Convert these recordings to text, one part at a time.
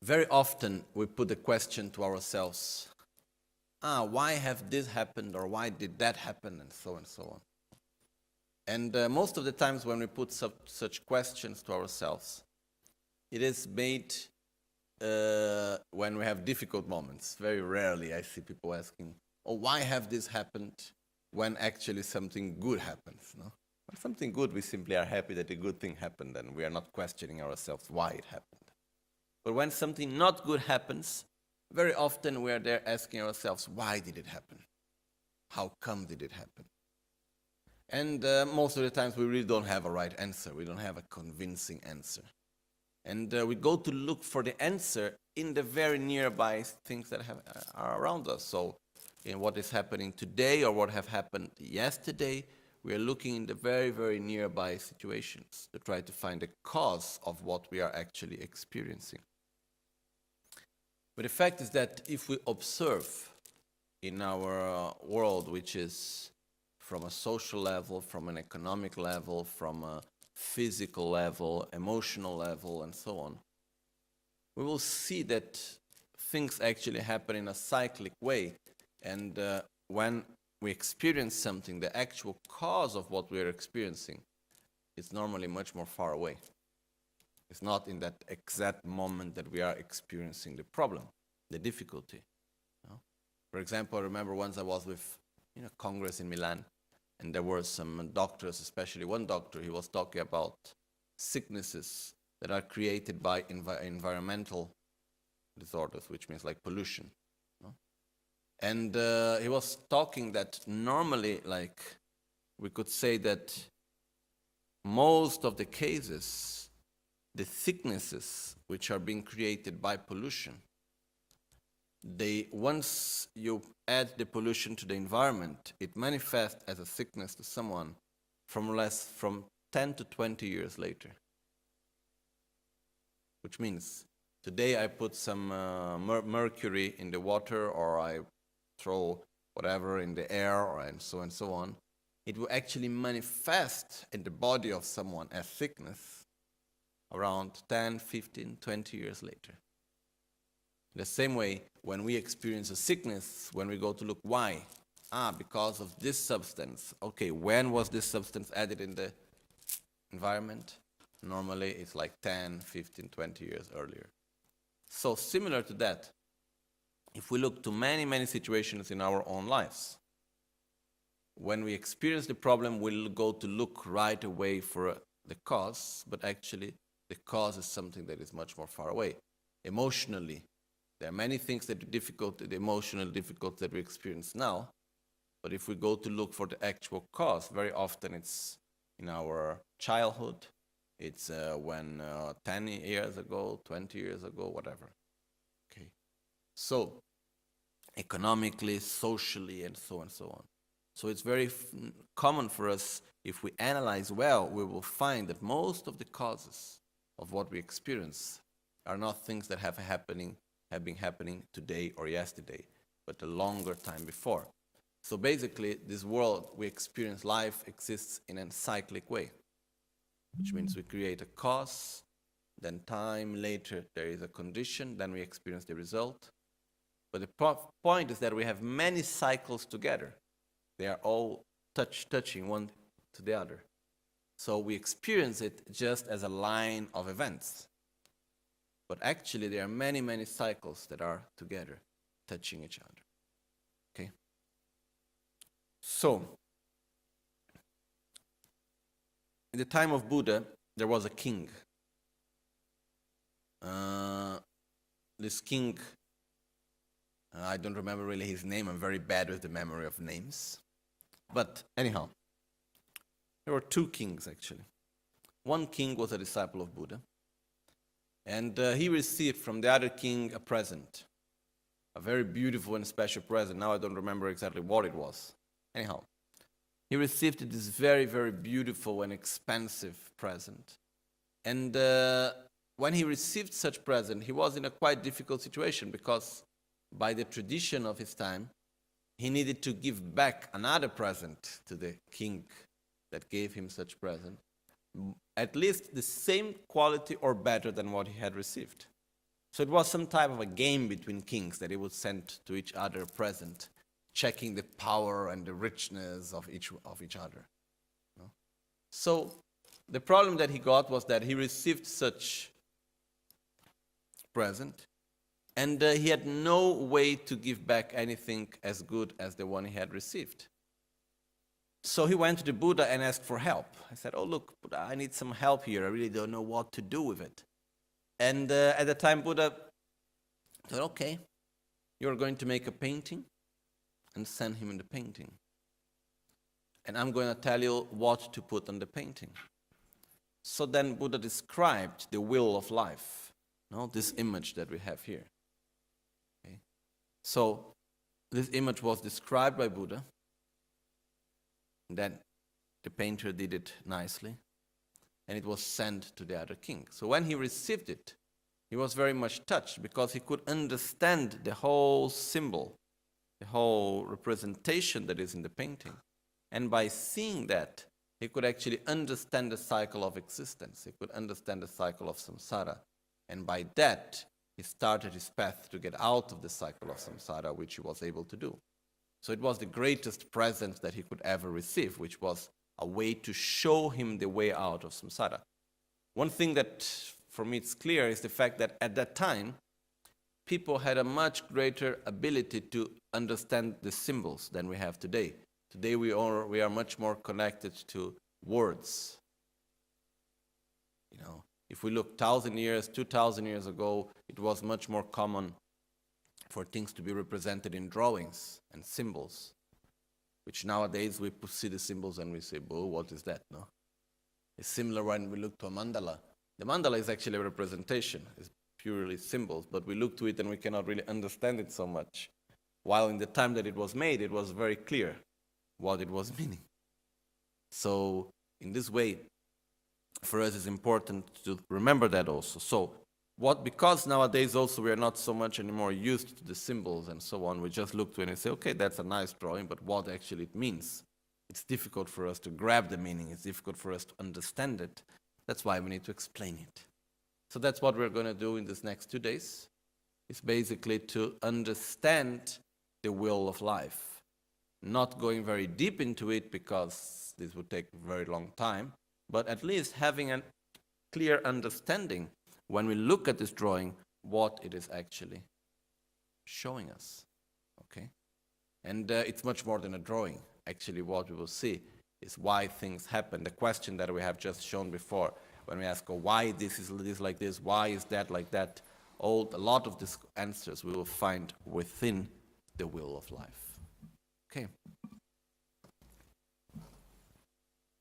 Very often we put the question to ourselves, why have this happened or why did that happen and so on. And most of the times when we put such questions to ourselves, it is made when we have difficult moments. Very rarely I see people asking, why have this happened, when actually something good happens. No? When something good, we simply are happy that a good thing happened and we are not questioning ourselves why it happened. But when something not good happens, very often we are there asking ourselves, why did it happen? How come did it happen? And most of the times we really don't have a right answer. We don't have a convincing answer. And we go to look for the answer in the very nearby things that are around us. So in what is happening today or what have happened yesterday, we are looking in the very, very nearby situations to try to find the cause of what we are actually experiencing. But the fact is that if we observe in our world, which is from a social level, from an economic level, from a physical level, emotional level, and so on, we will see that things actually happen in a cyclic way. And when we experience something, the actual cause of what we are experiencing is normally much more far away. It's not in that exact moment that we are experiencing the problem, the difficulty. No? For example, I remember once I was with Congress in Milan, and there were some doctors, especially one doctor, he was talking about sicknesses that are created by environmental disorders, which means like pollution. No? And he was talking that normally, like, we could say that most of the cases, the sicknesses which are being created by pollution, once you add the pollution to the environment, it manifests as a sickness to someone from 10 to 20 years later. Which means, today I put some mercury in the water, or I throw whatever in the air, and so on. It will actually manifest in the body of someone as sickness around 10, 15, 20 years later. The same way, when we experience a sickness, when we go to look why, because of this substance. Okay, when was this substance added in the environment? Normally it's like 10, 15, 20 years earlier. So similar to that, if we look to many, many situations in our own lives, when we experience the problem, we'll go to look right away for the cause, but actually the cause is something that is much more far away. Emotionally, there are many things that are difficult, the emotional difficulties that we experience now, but if we go to look for the actual cause, very often it's in our childhood, it's when 10 years ago, 20 years ago, whatever. Okay. So, economically, socially, and so on. So it's very common for us, if we analyze well, we will find that most of the causes of what we experience are not things that have been happening today or yesterday, but a longer time before. So basically, this world we experience, life exists in a cyclic way, which means we create a cause, then time later there is a condition, then we experience the result. But the point is that we have many cycles together. They are all touching one to the other. So we experience it just as a line of events. But actually there are many, many cycles that are together, touching each other. Okay? So, in the time of Buddha, there was a king. This king, I don't remember really his name, I'm very bad with the memory of names. But anyhow, there were two kings actually. One king was a disciple of Buddha, and he received from the other king a present, a very beautiful and special present. Now I don't remember exactly what it was. Anyhow, he received this very, very beautiful and expensive present. And when he received such present, he was in a quite difficult situation, because by the tradition of his time, he needed to give back another present to the king that gave him such present, at least the same quality or better than what he had received. So it was some type of a game between kings that he would send to each other present, checking the power and the richness of each other. So the problem that he got was that he received such present, and he had no way to give back anything as good as the one he had received. So he went to the Buddha and asked for help. I said, "Oh, look, Buddha, I need some help here. I really don't know what to do with it." And at the time, Buddha said, "Okay, you're going to make a painting and send him the painting. And I'm going to tell you what to put on the painting." So then Buddha described the wheel of life, this image that we have here. Okay. So this image was described by Buddha. Then the painter did it nicely, and it was sent to the other king. So when he received it, he was very much touched because he could understand the whole symbol, the whole representation that is in the painting. And by seeing that, he could actually understand the cycle of existence. He could understand the cycle of samsara. And by that, he started his path to get out of the cycle of samsara, which he was able to do. So it was the greatest present that he could ever receive, which was a way to show him the way out of samsara. One thing that, for me, it's clear is the fact that at that time, people had a much greater ability to understand the symbols than we have today. Today we are much more connected to words. If we look 1,000 years, 2,000 years ago, it was much more common for things to be represented in drawings and symbols, which nowadays we see the symbols and we say, "Oh, what is that?" No? It's similar when we look to a mandala. The mandala is actually a representation. It's purely symbols, but we look to it and we cannot really understand it so much. While in the time that it was made, it was very clear what it was meaning. So in this way, for us it's important to remember that also. So because nowadays also we are not so much anymore used to the symbols and so on, we just look to it and say, "Okay, that's a nice drawing, but what actually it means?" It's difficult for us to grab the meaning. It's difficult for us to understand it. That's why we need to explain it. So that's what we're going to do in these next 2 days. It's basically to understand the wheel of life. Not going very deep into it because this would take a very long time, but at least having a clear understanding when we look at this drawing, what it is actually showing us. Okay? And it's much more than a drawing. Actually, what we will see is why things happen. The question that we have just shown before, when we ask, why this is like this, why is that like that, a lot of these answers we will find within the wheel of life. Okay.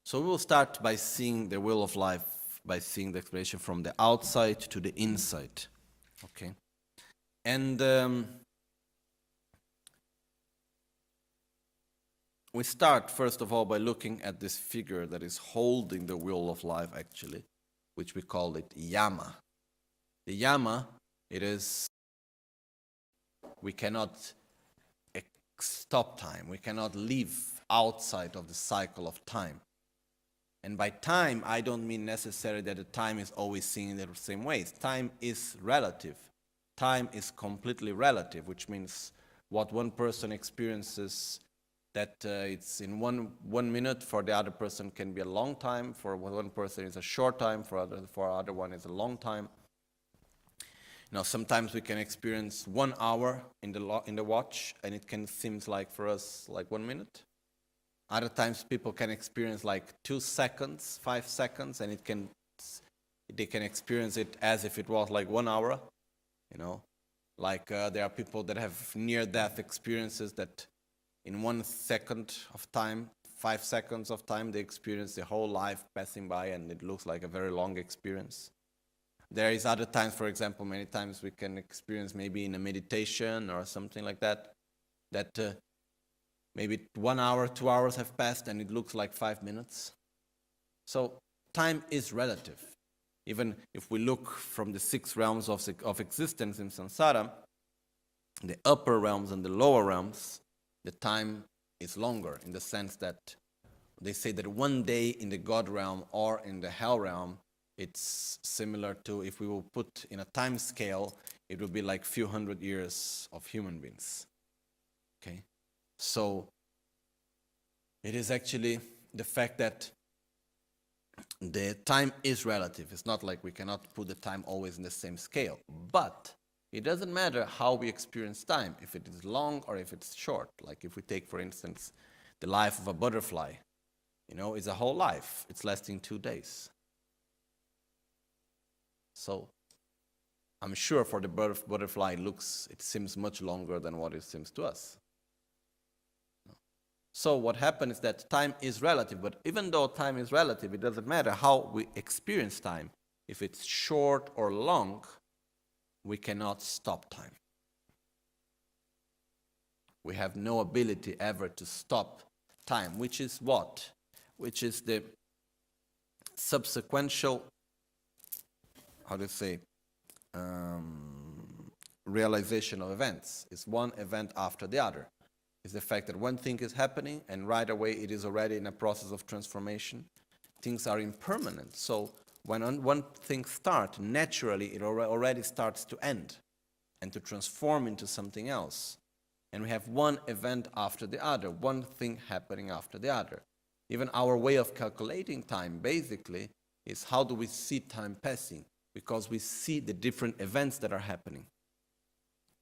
So we will start by seeing the wheel of life, by seeing the explanation from the outside to the inside. Okay. And we start, first of all, by looking at this figure that is holding the wheel of life, actually, which we call it Yama. The Yama, it is, we cannot stop time. We cannot live outside of the cycle of time. And by time, I don't mean necessarily that the time is always seen in the same ways. Time is relative. Time is completely relative, which means what one person experiences, that it's in one minute, for the other person can be a long time. For one person is a short time. For other one is a long time. Sometimes we can experience 1 hour in the watch, and it can seem like for us like 1 minute. Other times people can experience like 2 seconds, 5 seconds, and they can experience it as if it was like 1 hour. Like there are people that have near-death experiences that in 1 second of time, 5 seconds of time, they experience the whole life passing by, and it looks like a very long experience. There is other times, for example, many times we can experience maybe in a meditation or something like that, maybe 1 hour, 2 hours have passed and it looks like 5 minutes. So time is relative. Even if we look from the 6 realms of existence in samsara, the upper realms and the lower realms, the time is longer in the sense that they say that 1 day in the God realm or in the hell realm, it's similar to, if we will put in a time scale, it would be like few hundred years of human beings. Okay? So it is actually the fact that the time is relative. It's not like we cannot put the time always in the same scale. But it doesn't matter how we experience time, if it is long or if it's short. Like if we take, for instance, the life of a butterfly, it's a whole life. It's lasting 2 days. So I'm sure for the butterfly it seems much longer than what it seems to us. So what happens is that time is relative, but even though time is relative, it doesn't matter how we experience time. If it's short or long, we cannot stop time. We have no ability ever to stop time, which is what? Which is the subsequential, realization of events. It's one event after the other. It's the fact that one thing is happening and right away it is already in a process of transformation. Things are impermanent. So when one thing starts, naturally it already starts to end and to transform into something else. And we have one event after the other, one thing happening after the other. Even our way of calculating time basically is how do we see time passing? Because we see the different events that are happening.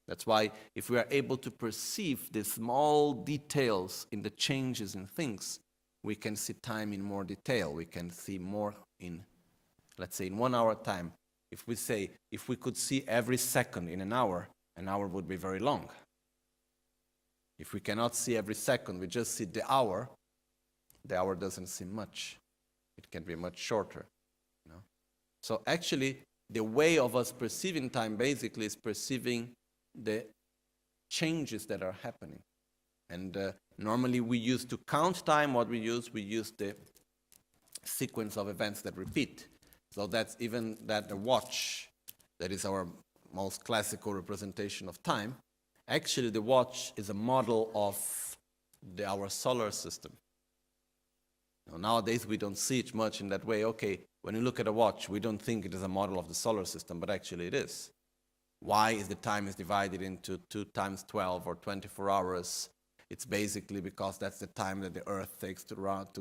That's why if we are able to perceive the small details in the changes in things, we can see time in more detail. We can see more in, let's say, in 1 hour time. If we could see every second in an hour would be very long. If we cannot see every second, we just see the hour doesn't seem much. It can be much shorter. So actually, the way of us perceiving time basically is perceiving the changes that are happening. And normally we use to count time, we use the sequence of events that repeat. So that's even that the watch, that is our most classical representation of time, actually the watch is a model of our solar system. Nowadays we don't see it much in that way. Okay, when you look at a watch, we don't think it is a model of the solar system, but actually it is. Why is the time is divided into 2 times 12 or 24 hours? It's basically because that's the time that the Earth takes to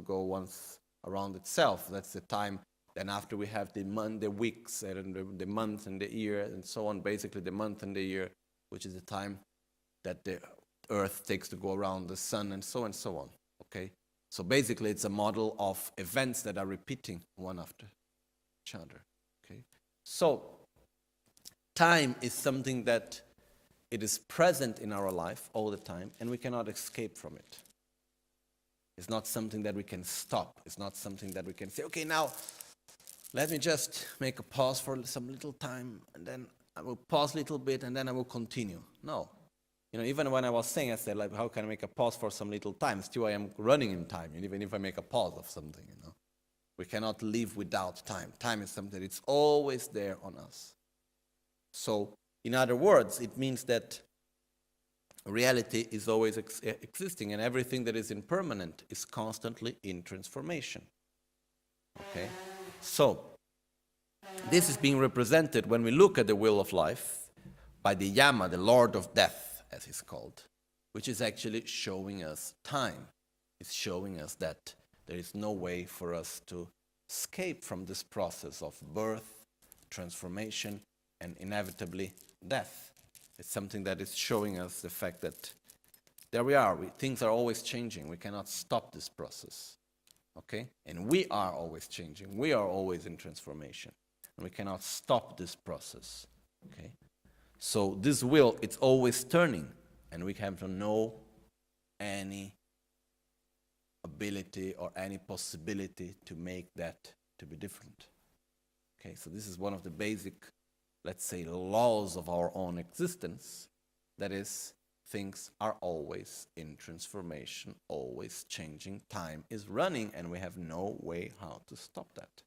go once around itself. That's the time. Then after we have the month, the weeks, and the month and the year, and so on. Basically the month and the year, which is the time that the Earth takes to go around the sun, and so on. Okay. So basically, it's a model of events that are repeating one after each other. Okay. So time is something that it is present in our life all the time, and we cannot escape from it. It's not something that we can stop. It's not something that we can say, okay, now let me just make a pause for some little time, and then I will pause a little bit, and then I will continue. No. Even when I was saying, I said, like, how can I make a pause for some little time? Still, I am running in time, even if I make a pause of something, We cannot live without time. Time is something that's always there on us. So, in other words, it means that reality is always existing, and everything that is impermanent is constantly in transformation. Okay? So, this is being represented when we look at the wheel of life by the Lama, the Lord of Death, as he's called, which is actually showing us time. It's showing us that there is no way for us to escape from this process of birth, transformation, and inevitably death. It's something that is showing us the fact that there we are. Things are always changing. We cannot stop this process. Okay? And we are always changing. We are always in transformation. And we cannot stop this process. Okay? So this wheel, it's always turning, and we have no any ability or any possibility to make that to be different. Okay, so this is one of the basic, let's say, laws of our own existence. That is, things are always in transformation, always changing. Time is running, and we have no way how to stop that.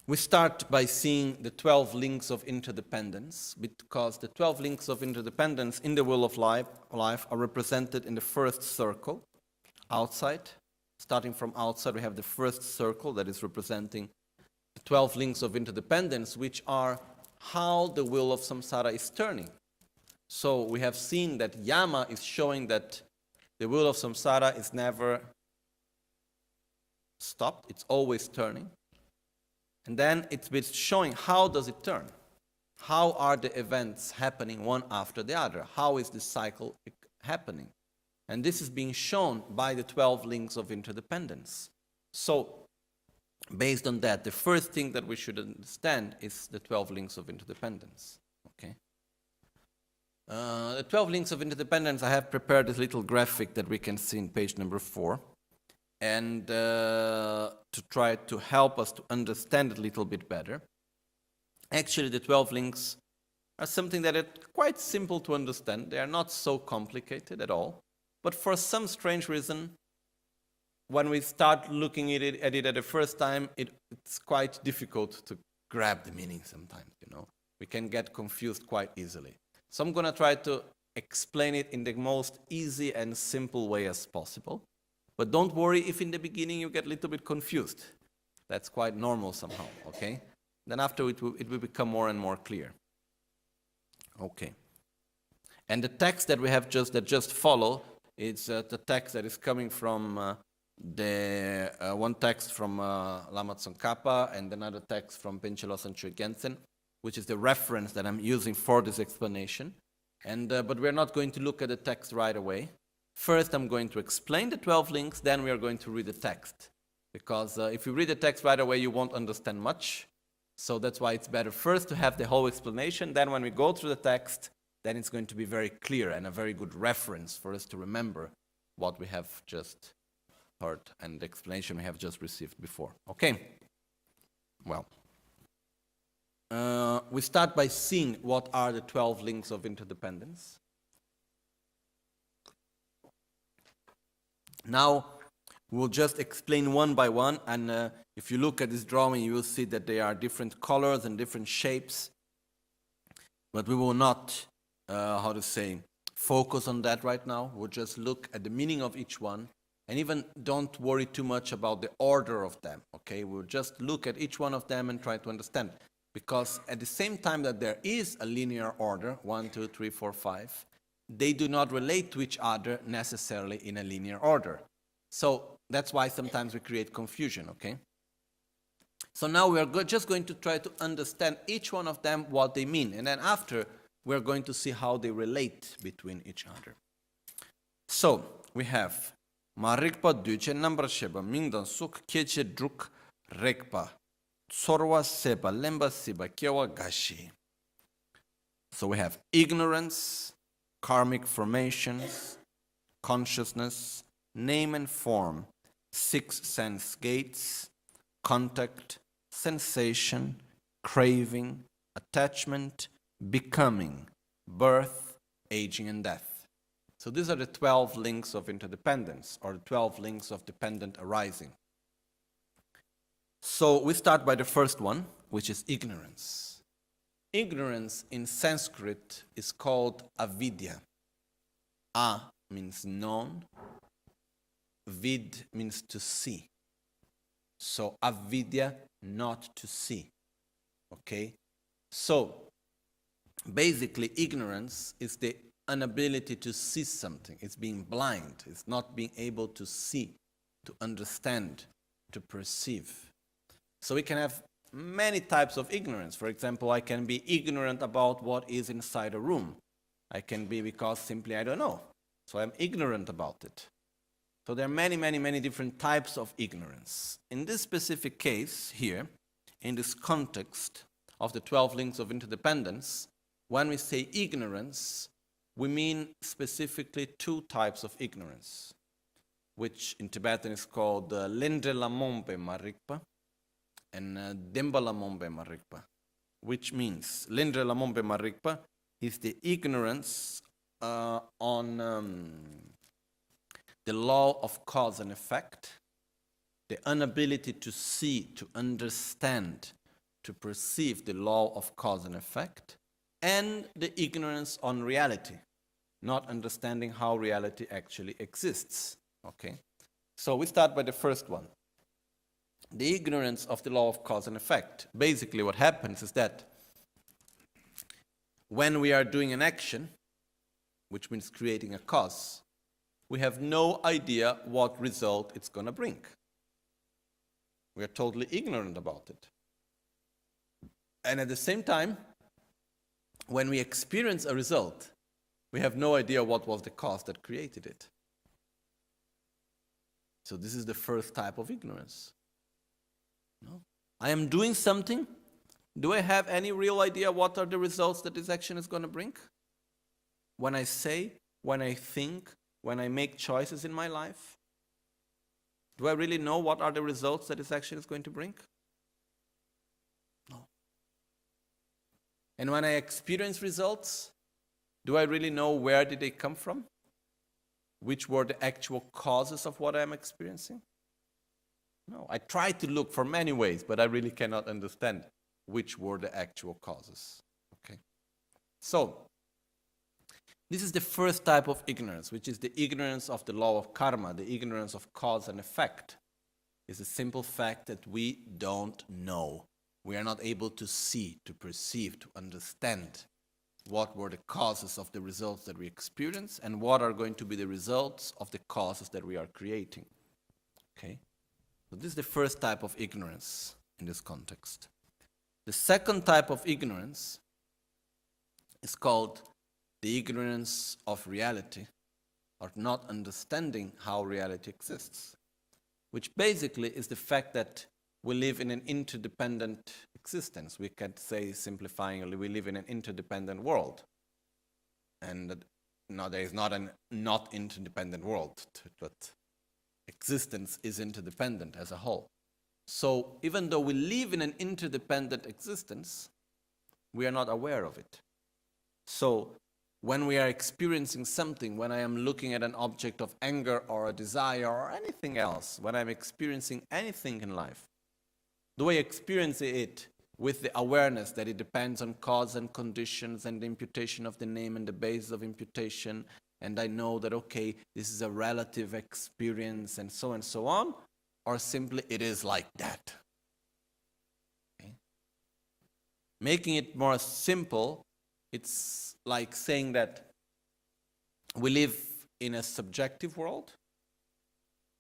We start by seeing the 12 links of interdependence, because the 12 links of interdependence in the wheel of life are represented in the first circle, outside. Starting from outside, we have the first circle that is representing the 12 links of interdependence, which are how the wheel of samsara is turning. So we have seen that yama is showing that the wheel of samsara is never stopped, it's always turning. And then it's been showing how does it turn? How are the events happening one after the other? How is this cycle happening? And this is being shown by the 12 links of interdependence. So, based on that, the first thing that we should understand is the 12 links of interdependence. Okay. The 12 links of interdependence, I have prepared this little graphic that we can see in page number 4. And to try to help us to understand it a little bit better. Actually, the 12 links are something that is quite simple to understand. They are not so complicated at all. But for some strange reason, when we start looking at it at the first time, it's quite difficult to grab the meaning sometimes, you know. We can get confused quite easily. So I'm going to try to explain it in the most easy and simple way as possible. But don't worry if in the beginning you get a little bit confused. That's quite normal somehow, okay? Then after it will become more and more clear. Okay. And the text that we have just follow, it's the text that is coming from one text from Lama Tsongkhapa and another text from Penche Losang Chö Gyaltsen, which is the reference that I'm using for this explanation. And but we're not going to look at the text right away. First, I'm going to explain the 12 links, then we are going to read the text. Because if you read the text right away, you won't understand much. So that's why it's better first to have the whole explanation. Then when we go through the text, then it's going to be very clear and a very good reference for us to remember what we have just heard and the explanation we have just received before. Okay? Well, we start by seeing what are the 12 links of interdependence. Now, we'll just explain one by one, and if you look at this drawing, you will see that they are different colors and different shapes. But we will not, focus on that right now. We'll just look at the meaning of each one, and even don't worry too much about the order of them, okay? We'll just look at each one of them and try to understand. Because at the same time that there is a linear order, 1, 2, 3, 4, 5, they do not relate to each other necessarily in a linear order. So that's why sometimes we create confusion, okay? So now we are just going to try to understand each one of them, what they mean. And then after, we're going to see how they relate between each other. So, we have Marikpa Duche Number Sheba Mingdan Suk Keche Druk Rekpa Tsorwa Seba Lemba Siba Kiewa Gashi. So we have ignorance, karmic formations, consciousness, name and form, 6 sense gates, contact, sensation, craving, attachment, becoming, birth, aging, and death. So these are the 12 links of interdependence, or the 12 links of dependent arising. So we start by the first one, which is ignorance. Ignorance in Sanskrit is called avidya. A means known, vid means to see. So avidya, not to see. Okay? So basically ignorance is the inability to see something. It's being blind. It's not being able to see, to understand, to perceive. So we can have many types of ignorance. For example, I can be ignorant about what is inside a room. I can be because simply I don't know. So I'm ignorant about it. So there are many, many, many different types of ignorance. In this specific case here, in this context of the 12 links of interdependence, when we say ignorance, we mean specifically 2 types of ignorance, which in Tibetan is called Lendre Lamombe Marikpa and Demba Lamombe Marikpa, which means Lendre Lamombe Marikpa is the ignorance on the law of cause and effect, the inability to see, to understand, to perceive the law of cause and effect, and the ignorance on reality, not understanding how reality actually exists. Okay? So we start by the first one. The ignorance of the law of cause and effect. Basically what happens is that when we are doing an action, which means creating a cause, we have no idea what result it's going to bring. We are totally ignorant about it. And at the same time, when we experience a result, we have no idea what was the cause that created it. So this is the first type of ignorance. No? I am doing something. Do I have any real idea what are the results that this action is going to bring? When I say, when I think, when I make choices in my life, do I really know what are the results that this action is going to bring? No. And when I experience results, do I really know where did they come from? Which were the actual causes of what I'm experiencing? No. I try to look for many ways, but I really cannot understand which were the actual causes. Okay. So, this is the first type of ignorance, which is the ignorance of the law of karma, the ignorance of cause and effect. It's a simple fact that we don't know. We are not able to see, to perceive, to understand what were the causes of the results that we experience and what are going to be the results of the causes that we are creating. Okay? So this is the first type of ignorance in this context. The second type of ignorance is called the ignorance of reality, or not understanding how reality exists, which basically is the fact that we live in an interdependent existence. We can say, simplifyingly, we live in an interdependent world. And no, there is not a not interdependent world, but existence is interdependent as a whole. So even though we live in an interdependent existence, we are not aware of it. So when we are experiencing something, when I am looking at an object of anger or a desire or anything else, when I'm experiencing anything in life, do I experience it with the awareness that it depends on cause and conditions and the imputation of the name and the basis of imputation, and I know that, okay, this is a relative experience and so on, or simply it is like that? Okay. Making it more simple, it's like saying that we live in a subjective world,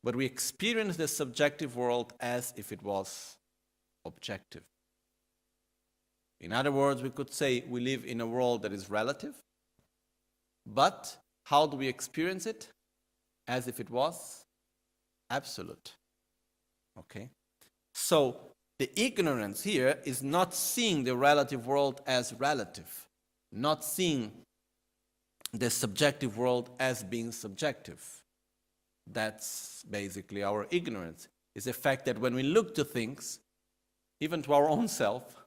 but we experience the subjective world as if it was objective. In other words, we could say we live in a world that is relative, but how do we experience it? As if it was absolute. Okay? So the ignorance here is not seeing the relative world as relative, not seeing the subjective world as being subjective. That's basically our ignorance. It's the fact that when we look to things, even to our own self,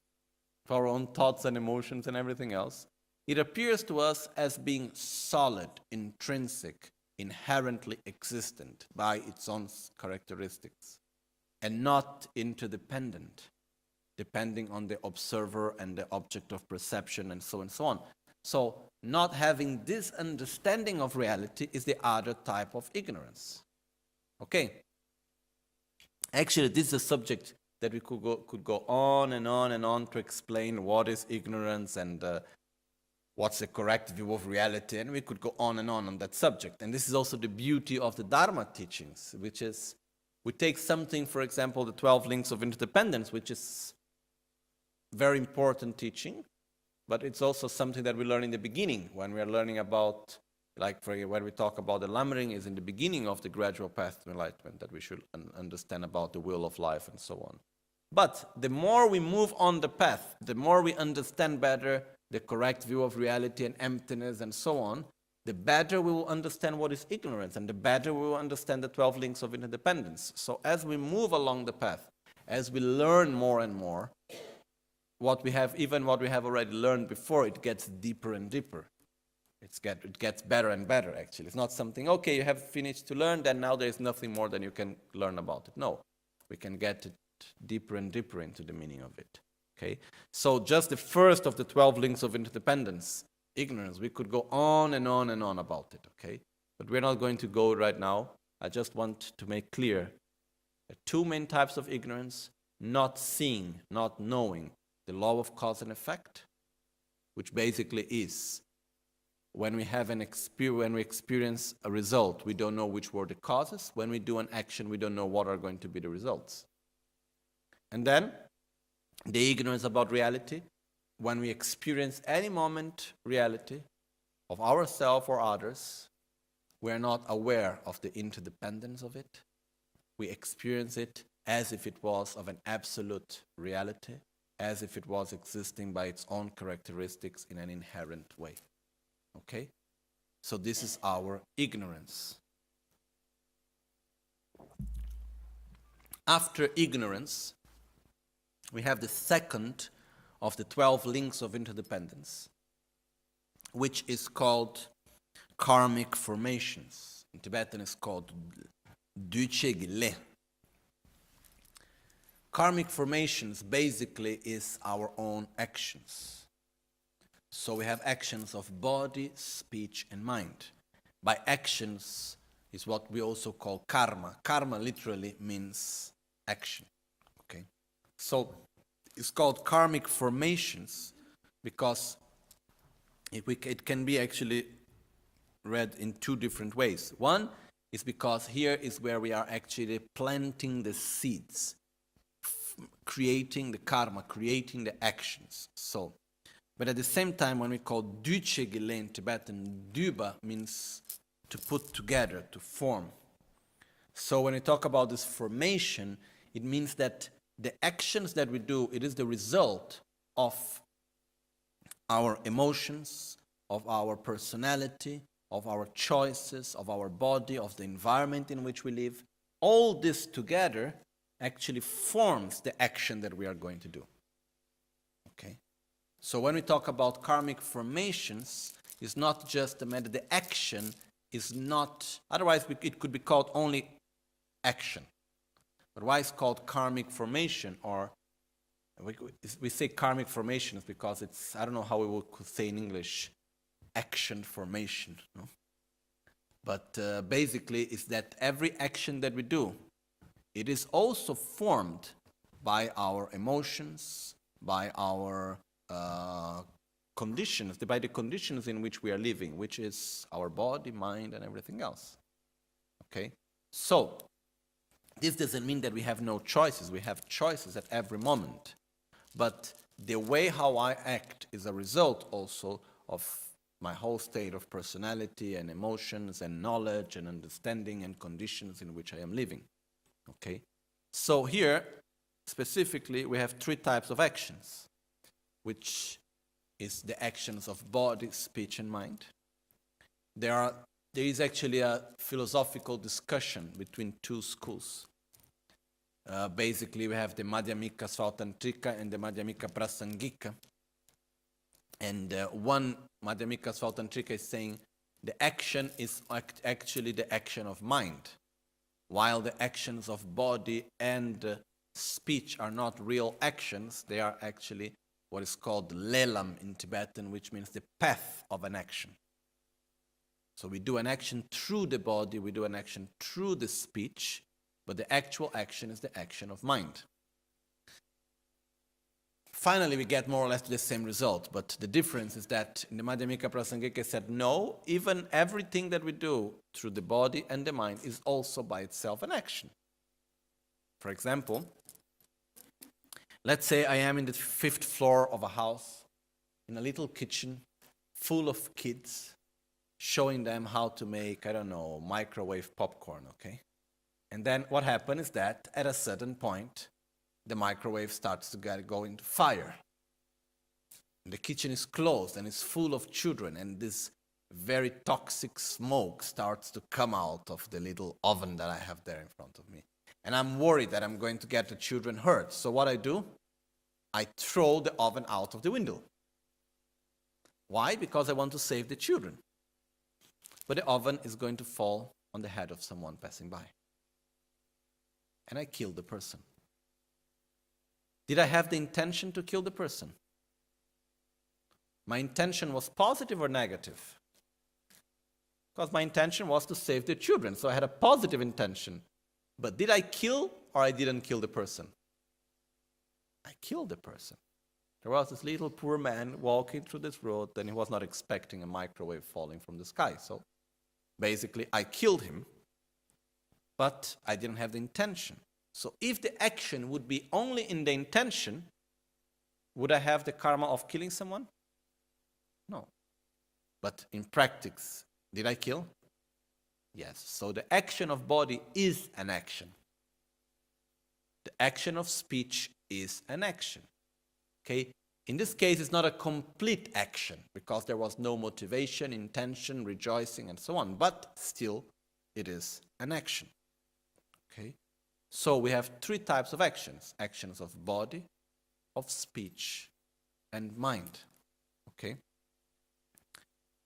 to our own thoughts and emotions and everything else, it appears to us as being solid, intrinsic, inherently existent by its own characteristics, and not interdependent, depending on the observer and the object of perception and so on. So not having this understanding of reality is the other type of ignorance. Okay. Actually, this is a subject that we could go on and on and on to explain what is ignorance and what's the correct view of reality, and we could go on that subject. And this is also the beauty of the Dharma teachings, which is we take something, for example, the 12 links of interdependence, which is very important teaching, but it's also something that we learn in the beginning when we are learning about, like when we talk about the Lama is in the beginning of the gradual path to enlightenment, that we should understand about the will of life and so on. But the more we move on the path, the more we understand better the correct view of reality and emptiness and so on, the better we will understand what is ignorance, and the better we will understand the 12 links of interdependence. So as we move along the path, as we learn more and more, what we have already learned before, it gets deeper and deeper. It gets better and better, actually. It's not something, okay, you have finished to learn, then now there's nothing more than you can learn about it. No, we can get it deeper and deeper into the meaning of it. Okay, so just the first of the 12 links of interdependence, ignorance, we could go on and on and on about it. Okay, but we're not going to go right now. I just want to make clear the two main types of ignorance: not seeing, not knowing the law of cause and effect, which basically is when we have when we experience a result, we don't know which were the causes. When we do an action, we don't know what are going to be the results. And then the ignorance about reality, when we experience any moment reality of ourselves or others, we are not aware of the interdependence of it. We experience it as if it was of an absolute reality, as if it was existing by its own characteristics in an inherent way. Okay? So this is our ignorance. After ignorance, we have the second of the 12 links of interdependence, which is called karmic formations. In Tibetan it's called Duchegile. Karmic formations basically is our own actions. So we have actions of body, speech, and mind. By actions is what we also call karma. Karma literally means action. Okay? So it's called karmic formations because it can be actually read in two different ways. One is because here is where we are actually planting the seeds, creating the karma, creating the actions. So, but at the same time, when we call Duchegile in Tibetan, Duba means to put together, to form. So when we talk about this formation, it means that the actions that we do, it is the result of our emotions, of our personality, of our choices, of our body, of the environment in which we live. All this together actually forms the action that we are going to do. Okay? So when we talk about karmic formations, it's not just the matter, the action is not, otherwise it could be called only action. But why it's called karmic formation, or we say karmic formations because it's, I don't know how we would say in English, action formation. No? But basically it's that every action that we do, it is also formed by our emotions, by our conditions, by the conditions in which we are living, which is our body, mind, and everything else. Okay? So, this doesn't mean that we have no choices. We have choices at every moment. But the way how I act is a result also of my whole state of personality and emotions and knowledge and understanding and conditions in which I am living. Okay? So here, specifically, we have three types of actions, which is the actions of body, speech, and mind. There is actually a philosophical discussion between two schools. Basically, we have the Madhyamika Svatantrika and the Madhyamika Prasangika. And one Madhyamika Svatantrika is saying the action is actually the action of mind, while the actions of body and speech are not real actions. They are actually what is called lelam in Tibetan, which means the path of an action. So we do an action through the body, we do an action through the speech, but the actual action is the action of mind. Finally, we get more or less the same result, but the difference is that in the Madhyamika Prasangika said, no, even everything that we do through the body and the mind is also by itself an action. For example, let's say I am in the 5th floor of a house, in a little kitchen, full of kids, showing them how to make, I don't know, microwave popcorn, okay? And then what happens is that at a certain point, the microwave starts to go into fire. And the kitchen is closed and it's full of children, and this very toxic smoke starts to come out of the little oven that I have there in front of me. And I'm worried that I'm going to get the children hurt. So what I do? I throw the oven out of the window. Why? Because I want to save the children. But the oven is going to fall on the head of someone passing by. And I kill the person. Did I have the intention to kill the person? My intention was positive or negative? Because my intention was to save the children, so I had a positive intention. But did I kill or I didn't kill the person? I killed the person. There was this little poor man walking through this road, and he was not expecting a microwave falling from the sky. So basically, I killed him, but I didn't have the intention. So if the action would be only in the intention, would I have the karma of killing someone? No. But in practice, did I kill? Yes. So the action of body is an action. The action of speech is an action. Okay? In this case, it's not a complete action because there was no motivation, intention, rejoicing, and so on. But still, it is an action. Okay? So we have three types of actions. Actions of body, of speech, and mind. Okay?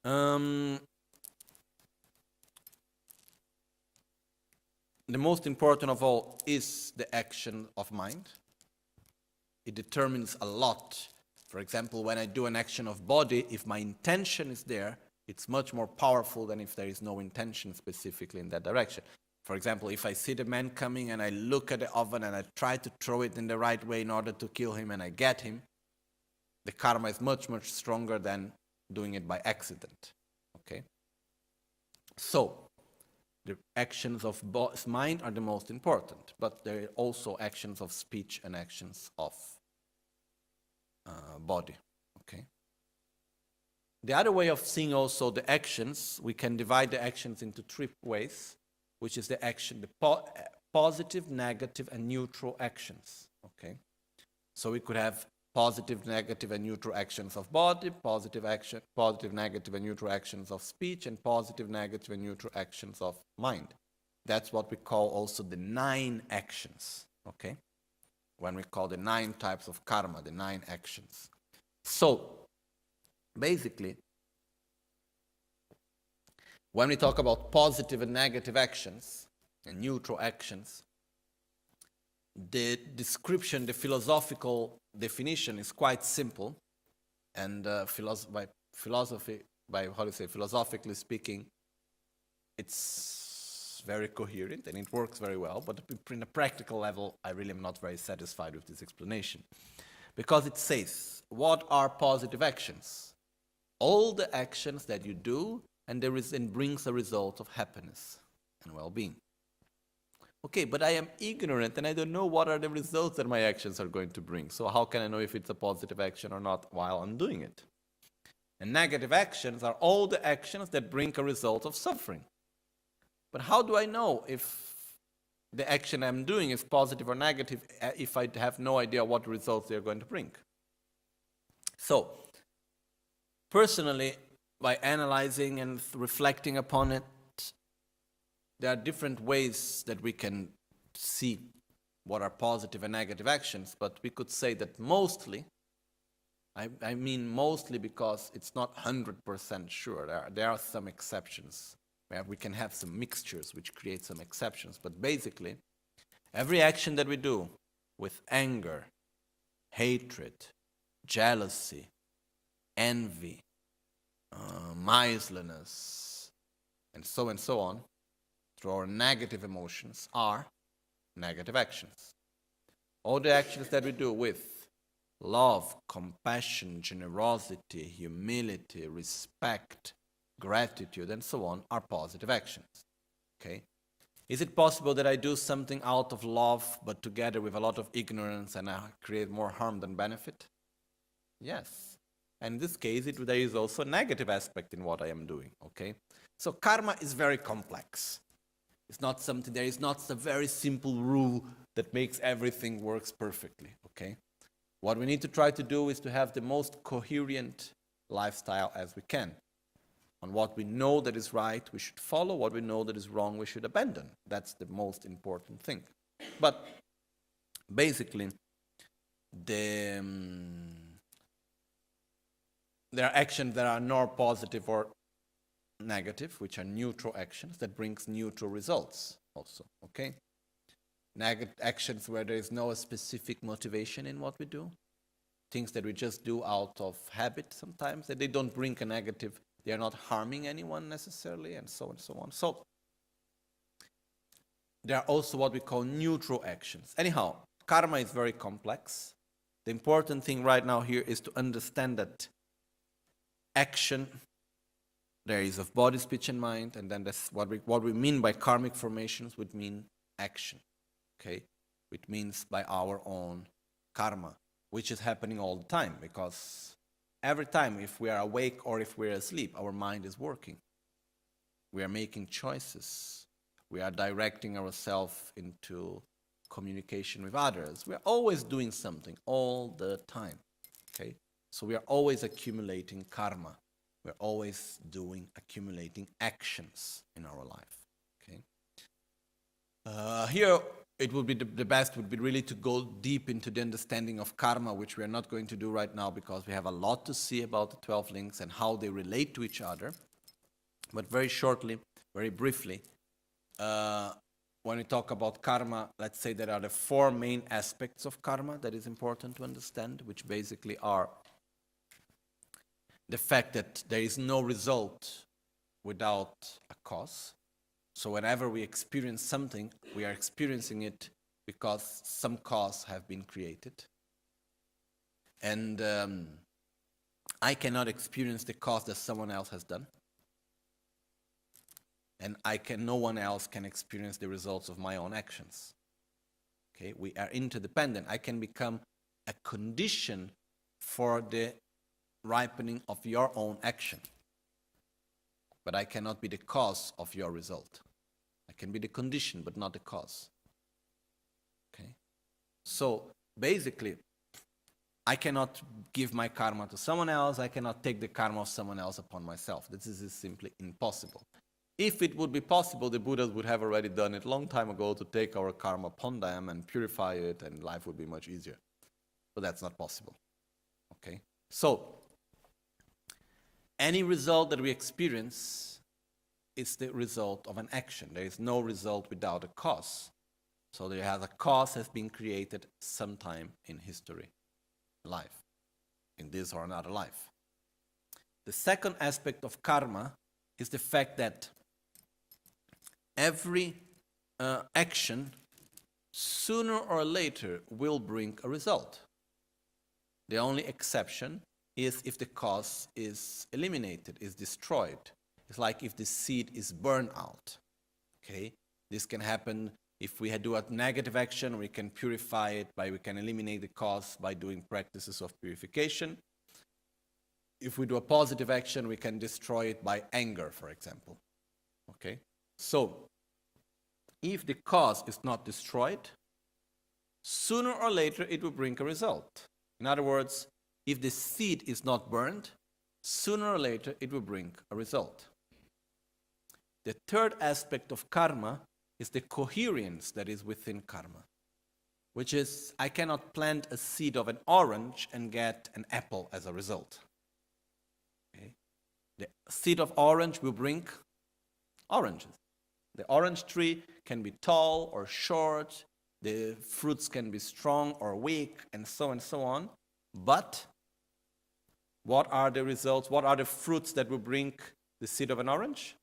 The most important of all is the action of mind. It determines a lot. For example, when I do an action of body, if my intention is there, it's much more powerful than if there is no intention specifically in that direction. For example, if I see the man coming and I look at the oven and I try to throw it in the right way in order to kill him and I get him, the karma is much, much stronger than doing it by accident. Okay? So, the actions of mind are the most important, but there are also actions of speech and actions of body. Okay. The other way of seeing also the actions, we can divide the actions into three ways, which is the action, the positive, negative, and neutral actions. Okay. So we could have positive, negative, and neutral actions of body, positive, negative, and neutral actions of speech, and positive, negative, and neutral actions of mind. That's what we call also the 9 actions, okay? When we call the 9 types of karma, the 9 actions. So, basically, when we talk about positive and negative actions, and neutral actions, the description, the philosophical definition is quite simple, and philosophically speaking, it's very coherent and it works very well. But in a practical level, I really am not very satisfied with this explanation, because it says, what are positive actions? All the actions that you do and brings a result of happiness and well-being. Okay, but I am ignorant and I don't know what are the results that my actions are going to bring. So how can I know if it's a positive action or not while I'm doing it? And negative actions are all the actions that bring a result of suffering. But how do I know if the action I'm doing is positive or negative if I have no idea what results they're going to bring? So, personally, by analyzing and reflecting upon it, there are different ways that we can see what are positive and negative actions, but we could say that mostly, I mean mostly because it's not 100% sure. There are some exceptions where we can have some mixtures which create some exceptions, but basically, every action that we do with anger, hatred, jealousy, envy, miserliness, and so on, through our negative emotions, are negative actions. All the actions that we do with love, compassion, generosity, humility, respect, gratitude, and so on are positive actions. Okay? Is it possible that I do something out of love, but together with a lot of ignorance, and I create more harm than benefit? Yes. And in this case, there is also a negative aspect in what I am doing. Okay? So karma is very complex. It's not something, there is not a very simple rule that makes everything works perfectly, okay? What we need to try to do is to have the most coherent lifestyle as we can. On what we know that is right, we should follow. What we know that is wrong, we should abandon. That's the most important thing. But basically, there are actions that are nor positive or negative, which are neutral actions that brings neutral results also, okay? Negative actions where there is no specific motivation in what we do, things that we just do out of habit sometimes, that they don't bring a negative, they are not harming anyone necessarily, and so on. So there are also what we call neutral actions. Anyhow, karma is very complex. The important thing right now here is to understand that action, there is of body, speech, and mind, and then that's what we mean by karmic formations would mean action, okay? Which means by our own karma, which is happening all the time, because every time, if we are awake or if we're asleep, our mind is working. We are making choices. We are directing ourselves into communication with others. We are always doing something all the time, okay? So we are always accumulating karma. We're always accumulating actions in our life, okay? Here, it would be the best would be really to go deep into the understanding of karma, which we are not going to do right now because we have a lot to see about the 12 links and how they relate to each other. But very shortly, very briefly, when we talk about karma, let's say there are the 4 main aspects of karma that is important to understand, which basically are the fact that there is no result without a cause. So whenever we experience something, we are experiencing it because some cause have been created. And I cannot experience the cause that someone else has done. And no one else can experience the results of my own actions. Okay, we are interdependent. I can become a condition for the ripening of your own action. But I cannot be the cause of your result. I can be the condition, but not the cause. Okay? So, basically, I cannot give my karma to someone else. I cannot take the karma of someone else upon myself. This is simply impossible. If it would be possible, the Buddhas would have already done it long time ago to take our karma upon them and purify it, and life would be much easier. But that's not possible. Okay? So, any result that we experience is the result of an action. There is no result without a cause. So there has a cause has been created sometime in history, life, in this or another life. The second aspect of karma is the fact that every action sooner or later will bring a result. The only exception is if the cause is eliminated, is destroyed. It's like if the seed is burned out. Okay? This can happen if we do a negative action, we can purify it we can eliminate the cause by doing practices of purification. If we do a positive action, we can destroy it by anger, for example. Okay? So, if the cause is not destroyed, sooner or later it will bring a result. In other words, if the seed is not burned, sooner or later it will bring a result. The third aspect of karma is the coherence that is within karma, which is I cannot plant a seed of an orange and get an apple as a result. Okay? The seed of orange will bring oranges. The orange tree can be tall or short, the fruits can be strong or weak, and so on. But what are the results? What are the fruits that will bring the seed of an orange?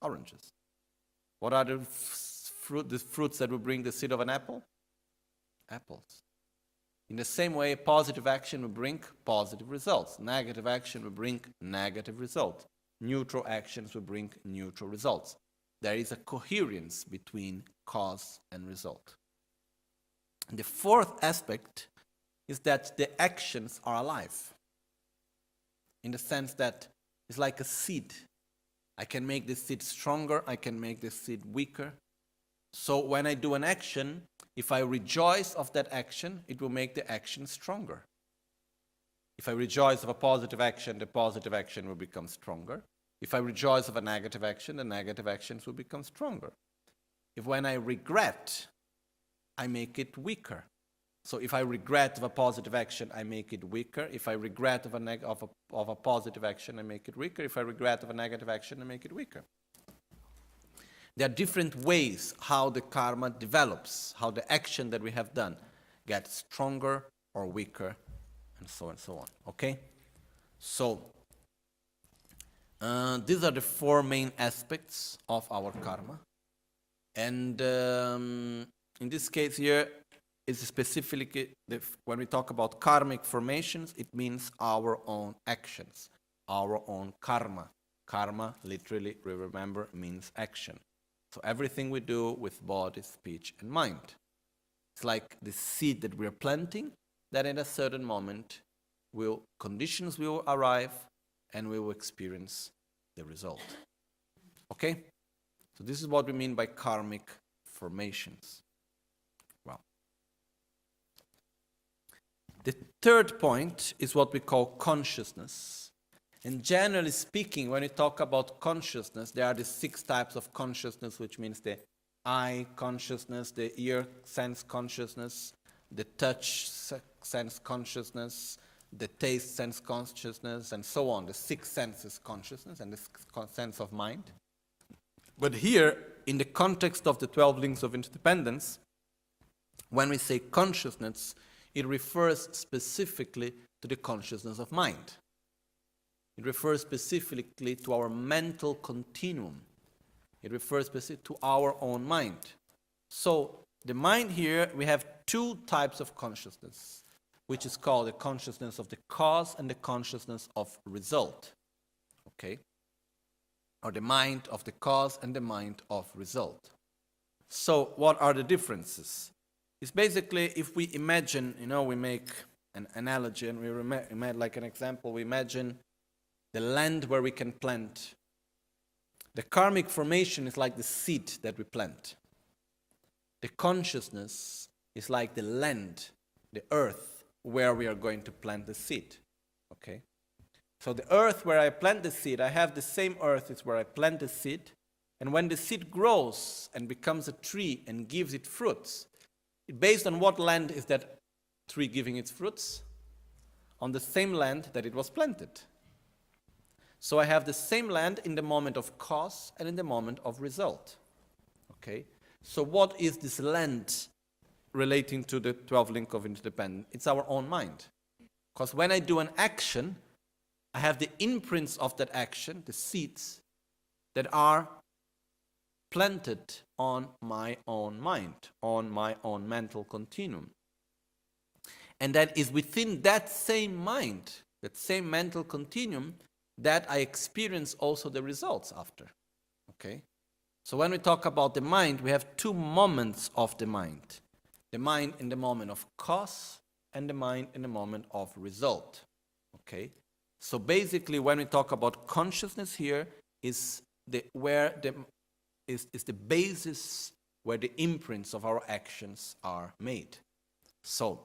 Oranges. What are the fruits that will bring the seed of an apple? Apples. In the same way, positive action will bring positive results. Negative action will bring negative results. Neutral actions will bring neutral results. There is a coherence between cause and result. And the fourth aspect is that the actions are alive. In the sense that it's like a seed. I can make the seed stronger, I can make the seed weaker. So when I do an action, if I rejoice of that action, it will make the action stronger. If I rejoice of a positive action, the positive action will become stronger. If I rejoice of a negative action, the negative actions will become stronger. If when I regret, I make it weaker. So if I regret of a positive action, I make it weaker. If I regret of a positive action, I make it weaker. If I regret of a negative action, I make it weaker. There are different ways how the karma develops, how the action that we have done gets stronger or weaker, and so on. Okay? So, these are the four main aspects of our karma. And in this case here, is specifically, when we talk about karmic formations, it means our own actions, our own karma. Karma, literally, we remember, means action. So everything we do with body, speech, and mind. It's like the seed that we're planting, that at a certain moment, conditions will arrive, and we will experience the result. Okay? So this is what we mean by karmic formations. Well, the third point is what we call consciousness. And generally speaking, when we talk about consciousness, there are the 6 types of consciousness, which means the eye consciousness, the ear sense consciousness, the touch sense consciousness, the taste sense consciousness, and so on. The 6 senses consciousness and the sense of mind. But here, in the context of the 12 links of interdependence, when we say consciousness, it refers specifically to the consciousness of mind. It refers specifically to our mental continuum. It refers specifically to our own mind. So, the mind here, we have 2 types of consciousness, which is called the consciousness of the cause and the consciousness of result. Okay? Or the mind of the cause and the mind of result. So, what are the differences? It's basically, if we imagine, we make an analogy and we like an example, we imagine the land where we can plant. The karmic formation is like the seed that we plant. The consciousness is like the land, the earth, where we are going to plant the seed. Okay? So the earth where I plant the seed, I have the same earth, it's where I plant the seed. And when the seed grows and becomes a tree and gives it fruits, based on what land is that tree giving its fruits? On the same land that it was planted. So I have the same land in the moment of cause and in the moment of result. Okay? So what is this land relating to the 12 link of interdependence? It's our own mind. Because when I do an action, I have the imprints of that action, the seeds, that are planted on my own mind, on my own mental continuum. And that is within that same mind, that same mental continuum, that I experience also the results after. Okay? So when we talk about the mind, we have 2 moments of the mind. The mind in the moment of cause and the mind in the moment of result. Okay? So basically when we talk about consciousness here is the basis where the imprints of our actions are made. So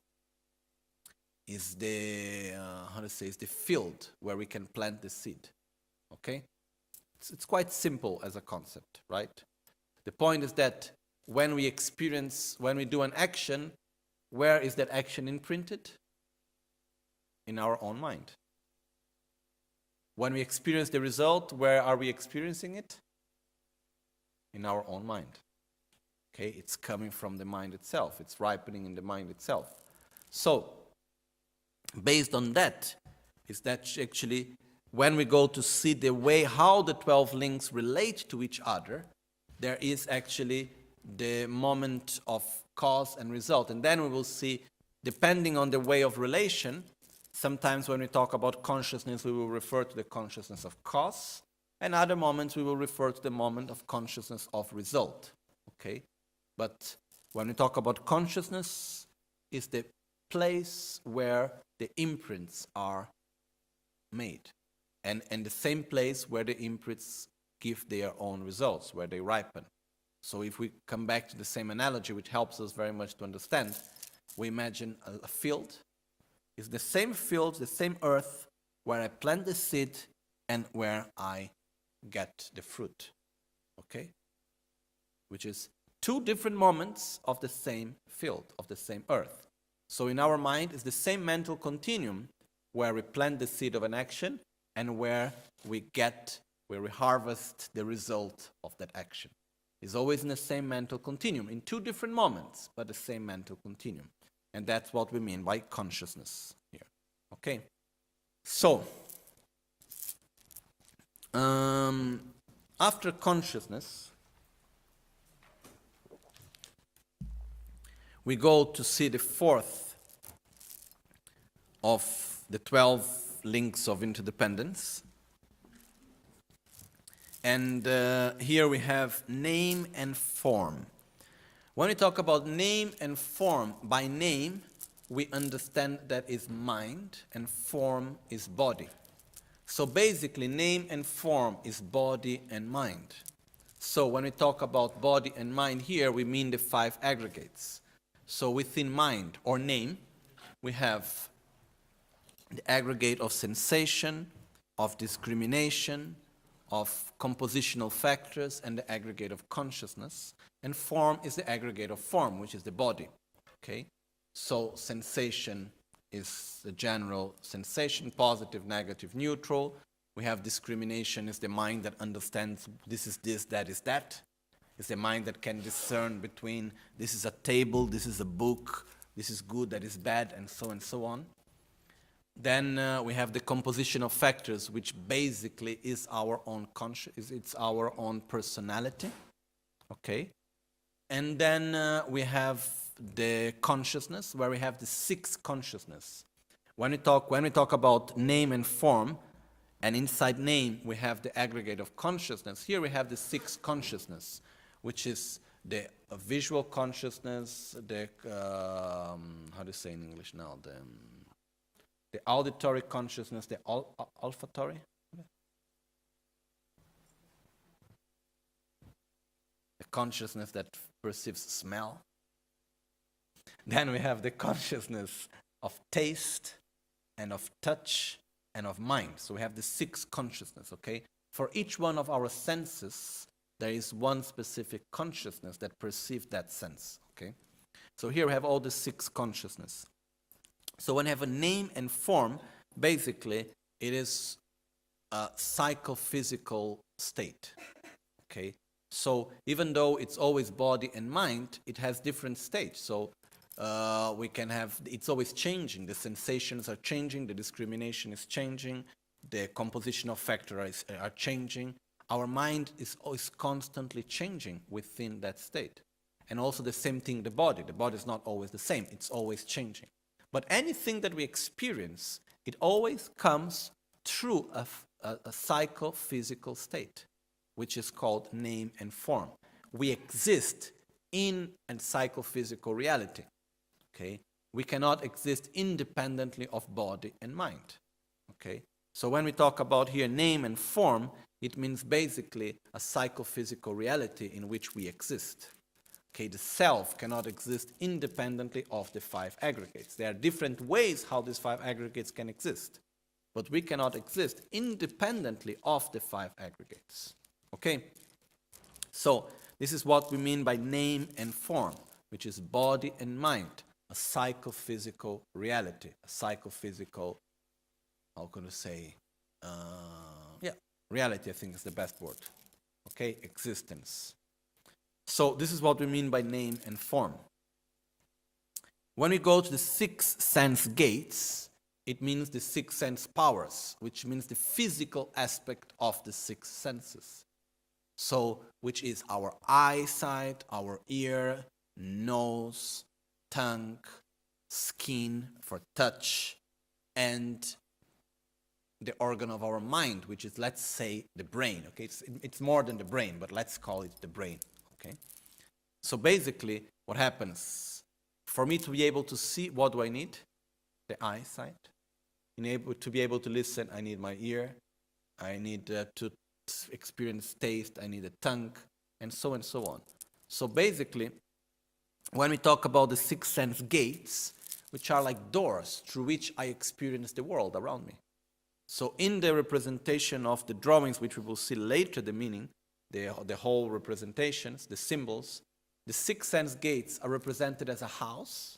is the is the field where we can plant the seed. Okay? It's quite simple as a concept, right? The point is that when we do an action, where is that action imprinted? In our own mind. When we experience the result, where are we experiencing it? In our own mind. Okay? It's coming from the mind itself. It's ripening in the mind itself. So, based on that, is that actually when we go to see the way how the 12 links relate to each other, there is actually the moment of cause and result. And then we will see, depending on the way of relation, sometimes when we talk about consciousness, we will refer to the consciousness of cause, and other moments we will refer to the moment of consciousness of result. Okay? But when we talk about consciousness, is the place where the imprints are made. And the same place where the imprints give their own results, where they ripen. So if we come back to the same analogy, which helps us very much to understand, we imagine a field. It's the same field, the same earth, where I plant the seed and where I get the fruit. Okay? Which is 2 different moments of the same field, of the same earth. So in our mind, it's the same mental continuum where we plant the seed of an action and where we harvest the result of that action. It's always in the same mental continuum, in 2 different moments, but the same mental continuum. And that's what we mean by consciousness here. Okay? So, after consciousness, we go to see the fourth of the 12 links of interdependence. And here we have name and form. When we talk about name and form, by name, we understand that is mind and form is body. So basically, name and form is body and mind. So when we talk about body and mind here, we mean the 5 aggregates. So within mind or name, we have the aggregate of sensation, of discrimination, of compositional factors, and the aggregate of consciousness. And form is the aggregate of form, which is the body. Okay? So sensation is the general sensation, positive, negative, neutral. We have discrimination is the mind that understands this is this, that is that. It's the mind that can discern between this is a table, this is a book, this is good, that is bad, and so on. Then we have the composition of factors, which basically is our own it's our own personality. Okay? And then we have the consciousness, where we have the 6 consciousness. When we talk about name and form, and inside name we have the aggregate of consciousness. Here we have the 6 consciousness, which is the visual consciousness, the how do you say in English now? The auditory consciousness, the olfactory, the consciousness that perceives smell. Then we have the consciousness of taste and of touch and of mind. So we have the 6 consciousness, okay? For each one of our senses, there is one specific consciousness that perceives that sense, okay? So here we have all the 6 consciousness. So when you have a name and form, basically it is a psychophysical state, okay? So even though it's always body and mind, it has different states. So we can have, it's always changing. The sensations are changing, the discrimination is changing, the composition of factors are changing. Our mind is always constantly changing within that state. And also the same thing, the body. The body is not always the same, it's always changing. But anything that we experience, it always comes through a psychophysical state, which is called name and form. We exist in a psychophysical reality. Okay? We cannot exist independently of body and mind. Okay? So when we talk about here name and form, it means basically a psychophysical reality in which we exist. Okay, the self cannot exist independently of the 5 aggregates. There are different ways how these 5 aggregates can exist, but we cannot exist independently of the 5 aggregates. Okay? So this is what we mean by name and form, which is body and mind, a psychophysical reality, a psychophysical, how can I say, reality I think is the best word. Okay, existence. So this is what we mean by name and form. When we go to the 6 sense gates, it means the 6 sense powers, which means the physical aspect of the 6 senses. So, which is our eyesight, our ear, nose, tongue, skin for touch, and the organ of our mind, which is, let's say, the brain. Okay, it's more than the brain, but let's call it the brain. Okay, so basically, what happens? For me to be able to see, what do I need? The eyesight. To be able to listen, I need my ear. I need to experience taste. I need a tongue, and so on. So basically, when we talk about the 6 sense gates, which are like doors through which I experience the world around me. So in the representation of the drawings, which we will see later, the meaning, the whole representations, the symbols, the 6 sense gates are represented as a house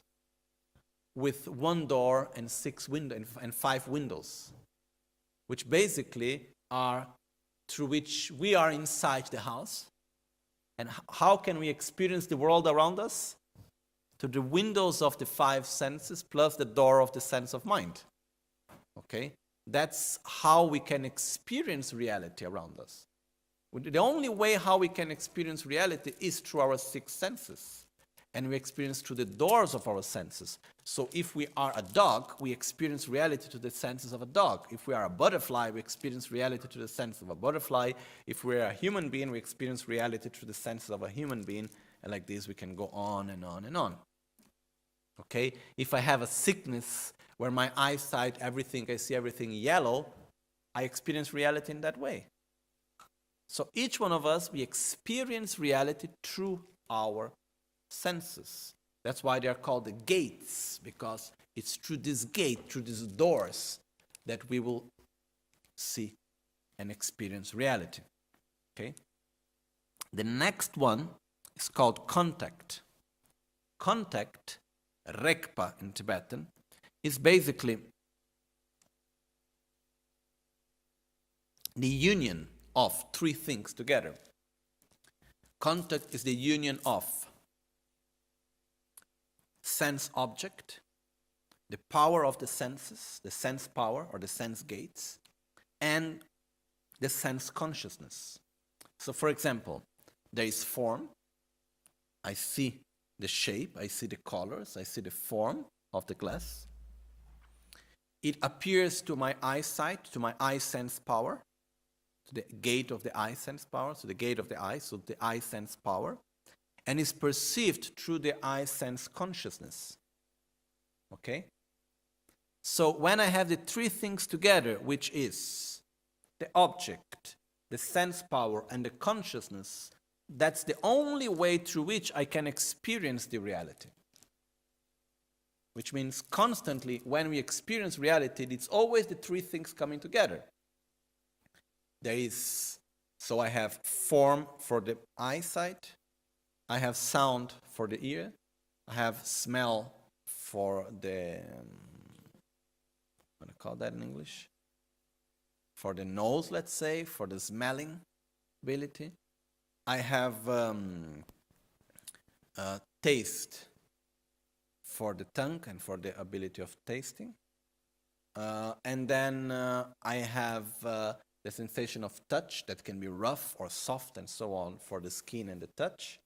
with 1 door and 6 windows and 5 windows, which basically are through which we are inside the house. And how can we experience the world around us? Through the windows of the 5 senses plus the door of the sense of mind. Okay? That's how we can experience reality around us. The only way how we can experience reality is through our 6 senses. and we experience through the doors of our senses. So if we are a dog, we experience reality to the senses of a dog. If we are a butterfly, we experience reality to the sense of a butterfly. If we are a human being, we experience reality through the senses of a human being. And like this, we can go on and on and on. Okay? If I have a sickness where my eyesight, I see everything yellow, I experience reality in that way. So each one of us, we experience reality through our senses. That's why they are called the gates, because it's through this gate, through these doors, that we will see and experience reality. Okay? The next one is called contact. Contact, rekpa in Tibetan, is basically the union of three things together. Contact is the union of sense object, the power of the senses, the sense power or the sense gates, and the sense consciousness. So for example, there is form. I see the shape, I see the colors, I see the form of the glass. It appears to my eyesight, to my eye sense power, to the gate of the eye sense power, so the gate of the eye, so the eye sense power, and is perceived through the eye sense consciousness. Okay? So when I have the three things together, which is the object, the sense power, and the consciousness, that's the only way through which I can experience the reality. Which means constantly, when we experience reality, it's always the three things coming together. So I have form for the eyesight, I have sound for the ear, I have smell for the, what do you call that in English? For the nose, let's say, for the smelling ability. I have taste for the tongue and for the ability of tasting. And then I have the sensation of touch that can be rough or soft and so on for the skin and the touch.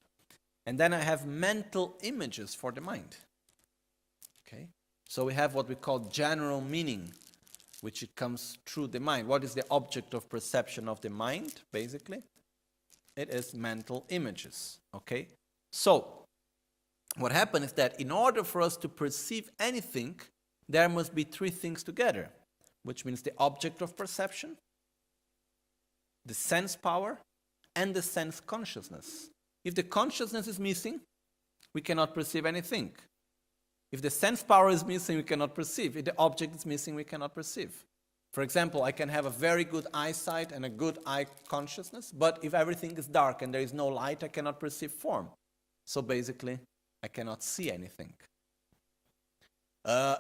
And then I have mental images for the mind. Okay? So we have what we call general meaning, which it comes through the mind. What is the object of perception of the mind, basically? It is mental images. Okay? So, what happens is that in order for us to perceive anything, there must be three things together, which means the object of perception, the sense power, and the sense consciousness. If the consciousness is missing, we cannot perceive anything. If the sense power is missing, we cannot perceive. If the object is missing, we cannot perceive. For example, I can have a very good eyesight and a good eye consciousness, but if everything is dark and there is no light, I cannot perceive form. So basically, I cannot see anything.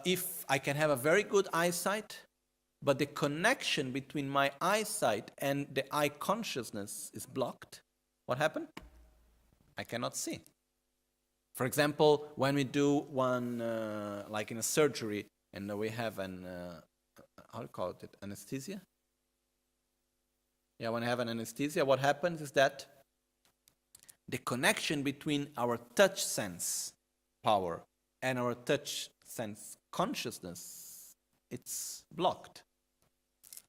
If I can have a very good eyesight, but the connection between my eyesight and the eye consciousness is blocked, what happened? I cannot see. For example, when we do one, like in a surgery, and we have an, how do you call it, anesthesia? Yeah, when I have an anesthesia, what happens is that the connection between our touch sense power and our touch sense consciousness, it's blocked.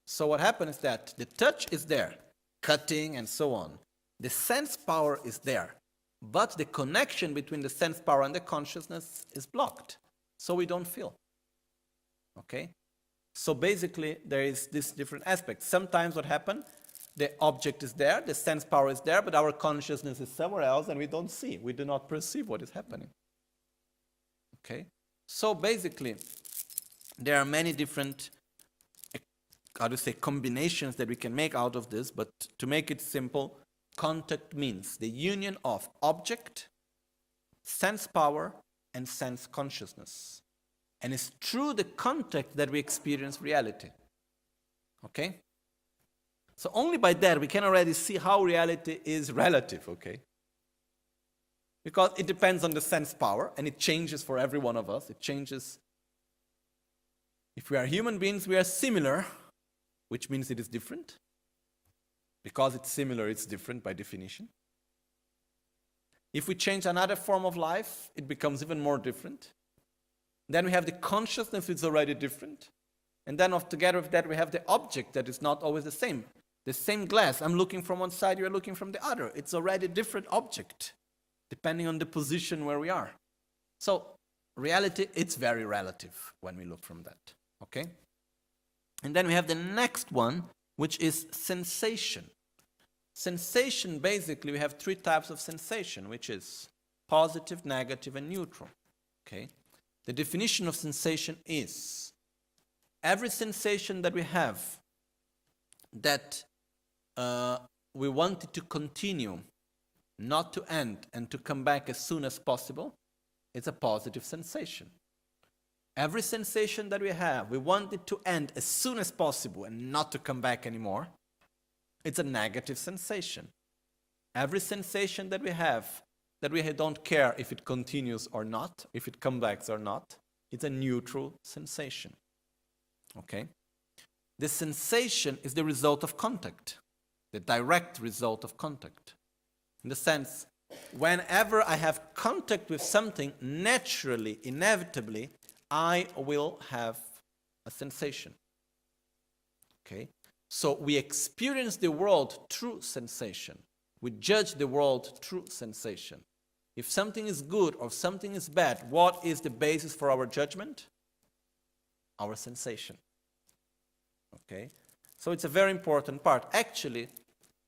So what happens is that the touch is there, cutting and so on. The sense power is there, but the connection between the sense power and the consciousness is blocked. So we don't feel. Okay? So basically, there is this different aspect. Sometimes what happens, the object is there, the sense power is there, but our consciousness is somewhere else and we don't see. We do not perceive what is happening. Okay? So basically, there are many different, combinations that we can make out of this, but to make it simple, contact means the union of object, sense power, and sense consciousness. And it's through the contact that we experience reality. Okay? So only by that we can already see how reality is relative, okay? Because it depends on the sense power, and it changes for every one of us. It changes. If we are human beings, we are similar, which means it is different. Because it's similar, it's different by definition. If we change another form of life, it becomes even more different. Then we have the consciousness, which is already different. And then together with that, we have the object that is not always the same. The same glass, I'm looking from one side, you're looking from the other. It's already a different object, depending on the position where we are. So, reality, it's very relative when we look from that. Okay? And then we have the next one, which is sensation. Sensation, basically, we have three types of sensation, which is positive, negative, and neutral. Okay? The definition of sensation is every sensation that we have that we want it to continue, not to end, and to come back as soon as possible, it's a positive sensation. Every sensation that we have, we want it to end as soon as possible and not to come back anymore, it's a negative sensation. Every sensation that we don't care if it continues or not, if it comes back or not, it's a neutral sensation. Okay? The sensation is the result of contact, the direct result of contact. In the sense, whenever I have contact with something, naturally, inevitably, I will have a sensation. Okay? So we experience the world through sensation. We judge the world through sensation. If something is good or something is bad, what is the basis for our judgment? Our sensation. Okay? So it's a very important part. Actually,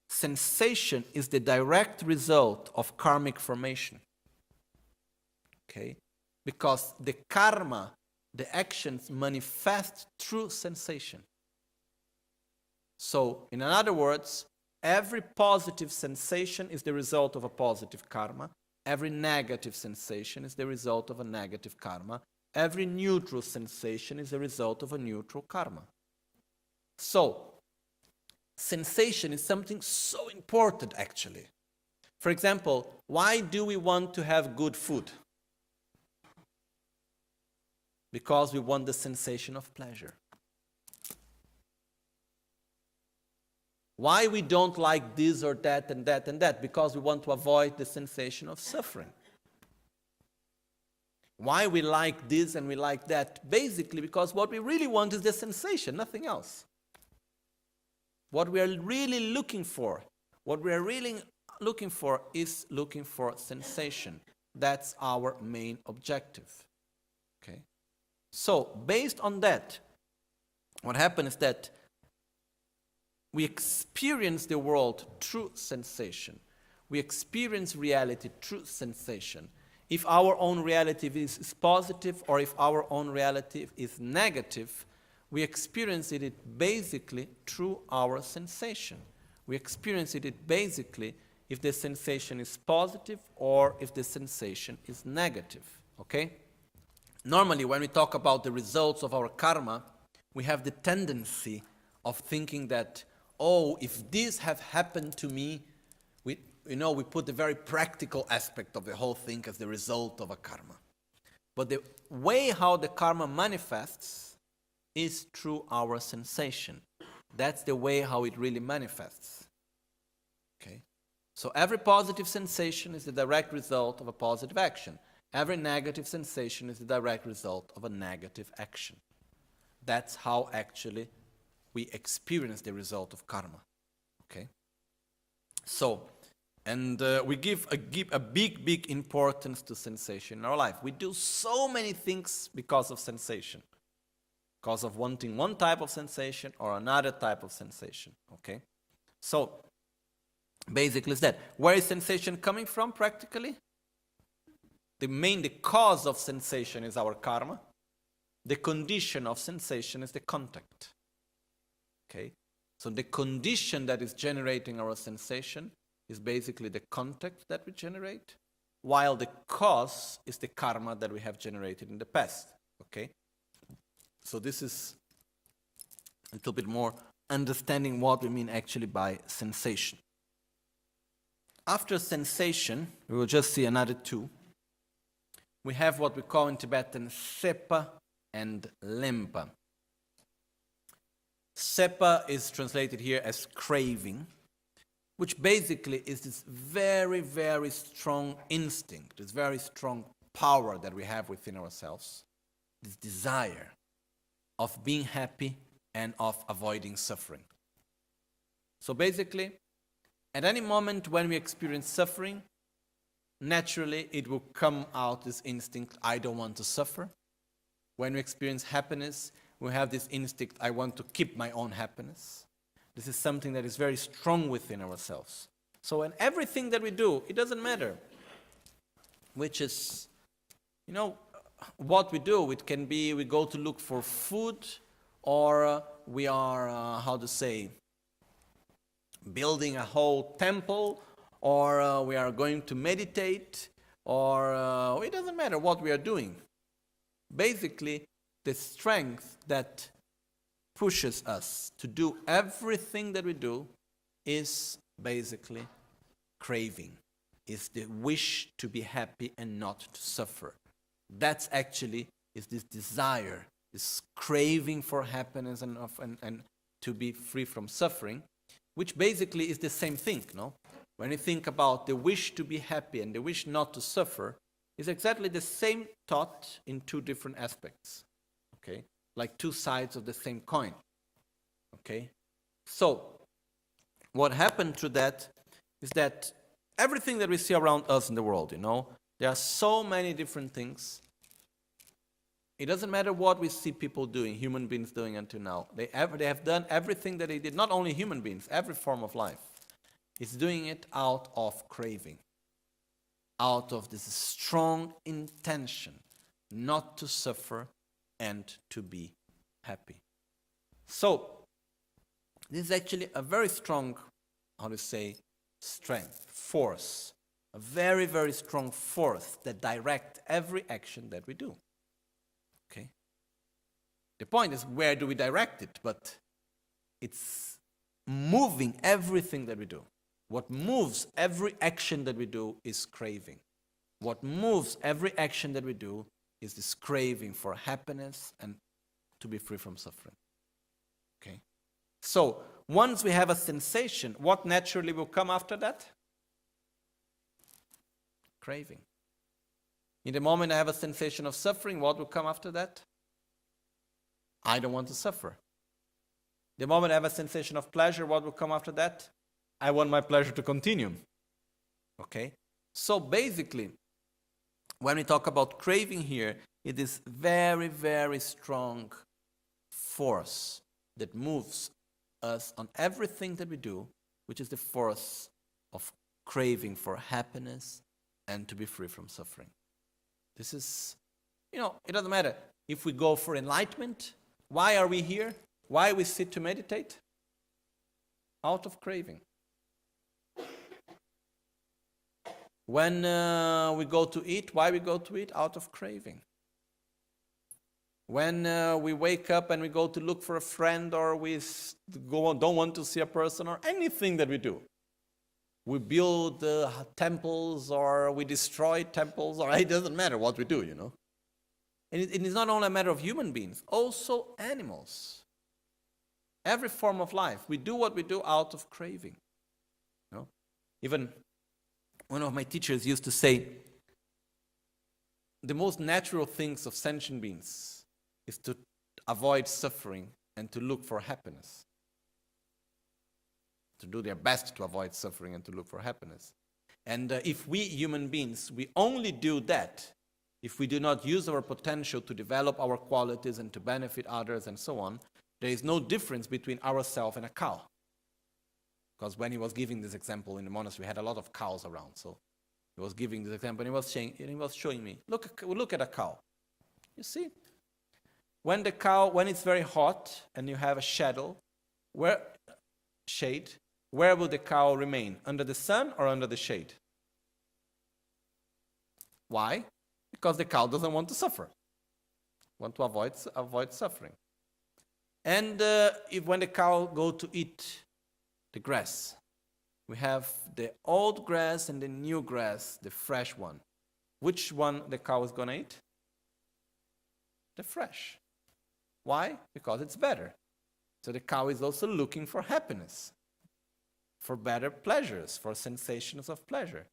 sensation is the direct result of karmic formation. Okay? Because the karma, the actions manifest through sensation. So, in other words, every positive sensation is the result of a positive karma. Every negative sensation is the result of a negative karma. Every neutral sensation is the result of a neutral karma. So, sensation is something so important, actually. For example, why do we want to have good food? Because we want the sensation of pleasure. Why we don't like this or that and that and that? Because we want to avoid the sensation of suffering. Why we like this and we like that? Basically because what we really want is the sensation, nothing else. What we are really looking for, is looking for sensation. That's our main objective. Okay? So, based on that, what happens is that we experience the world through sensation. We experience reality through sensation. If our own reality is positive or if our own reality is negative, we experience it basically through our sensation. We experience it basically if the sensation is positive or if the sensation is negative. Okay? Normally, when we talk about the results of our karma, we have the tendency of thinking that, oh, if this have happened to me, we put the very practical aspect of the whole thing as the result of a karma. But the way how the karma manifests is through our sensation. That's the way how it really manifests. Okay? So every positive sensation is the direct result of a positive action. Every negative sensation is the direct result of a negative action. That's how actually we experience the result of karma. Okay? So, and we give a big importance to sensation in our life. We do so many things because of sensation. Because of wanting one type of sensation or another type of sensation. Okay? So, basically it's that. Where is sensation coming from practically? The cause of sensation is our karma. The condition of sensation is the contact. Okay? So the condition that is generating our sensation is basically the contact that we generate, while the cause is the karma that we have generated in the past. Okay? So this is a little bit more understanding what we mean actually by sensation. After sensation, we will just see another two. We have what we call in Tibetan sepa and lempa. Sepa is translated here as craving. which basically is this very, very strong instinct, this very strong power that we have within ourselves, this desire of being happy and of avoiding suffering. So basically, at any moment when we experience suffering, naturally it will come out this instinct, I don't want to suffer. When we experience happiness, we have this instinct, I want to keep my own happiness. This is something that is very strong within ourselves. So in everything that we do, it doesn't matter which is, what we do. It can be we go to look for food, or we are, building a whole temple, or we are going to meditate, or it doesn't matter what we are doing. Basically, the strength that pushes us to do everything that we do is basically craving, is the wish to be happy and not to suffer. That's actually is this desire, this craving for happiness and to be free from suffering, which basically is the same thing, no? When you think about the wish to be happy and the wish not to suffer, it's exactly the same thought in two different aspects, okay? Like two sides of the same coin, okay? So, what happened to that is that everything that we see around us in the world, there are so many different things. It doesn't matter what we see people doing, human beings doing until now. They have done everything that they did, not only human beings, every form of life. It's doing it out of craving, out of this strong intention not to suffer and to be happy. So, this is actually a very strong, strength, force, a very, very strong force that directs every action that we do. Okay? The point is, where do we direct it? But it's moving everything that we do. What moves every action that we do is craving. What moves every action that we do is this craving for happiness and to be free from suffering. Okay? So, once we have a sensation, what naturally will come after that? Craving. In the moment I have a sensation of suffering, what will come after that? I don't want to suffer. The moment I have a sensation of pleasure, what will come after that? I want my pleasure to continue. Okay? So basically, when we talk about craving here, it is very, very strong force that moves us on everything that we do, which is the force of craving for happiness and to be free from suffering. This is, it doesn't matter if we go for enlightenment. Why are we here? Why we sit to meditate? Out of craving. When we go to eat, why we go to eat? Out of craving. When we wake up and we go to look for a friend, or we don't want to see a person, or anything that we do. We build temples, or we destroy temples, or it doesn't matter what we do, And it is not only a matter of human beings, also animals. Every form of life, we do what we do out of craving. Even one of my teachers used to say, the most natural things of sentient beings is to avoid suffering and to look for happiness. To do their best to avoid suffering and to look for happiness. And if we human beings, we only do that, if we do not use our potential to develop our qualities and to benefit others and so on, there is no difference between ourselves and a cow. Because when he was giving this example in the monastery, we had a lot of cows around. So he was giving this example and he was showing me, look at a cow. You see? When it's very hot and you have a shade, where will the cow remain? Under the sun or under the shade? Why? Because the cow doesn't want to suffer. Want to avoid suffering. And when the cow go to eat the grass, we have the old grass and the new grass, the fresh one. Which one the cow is going to eat? The fresh. Why? Because it's better. So the cow is also looking for happiness. for better pleasures, for sensations of pleasure.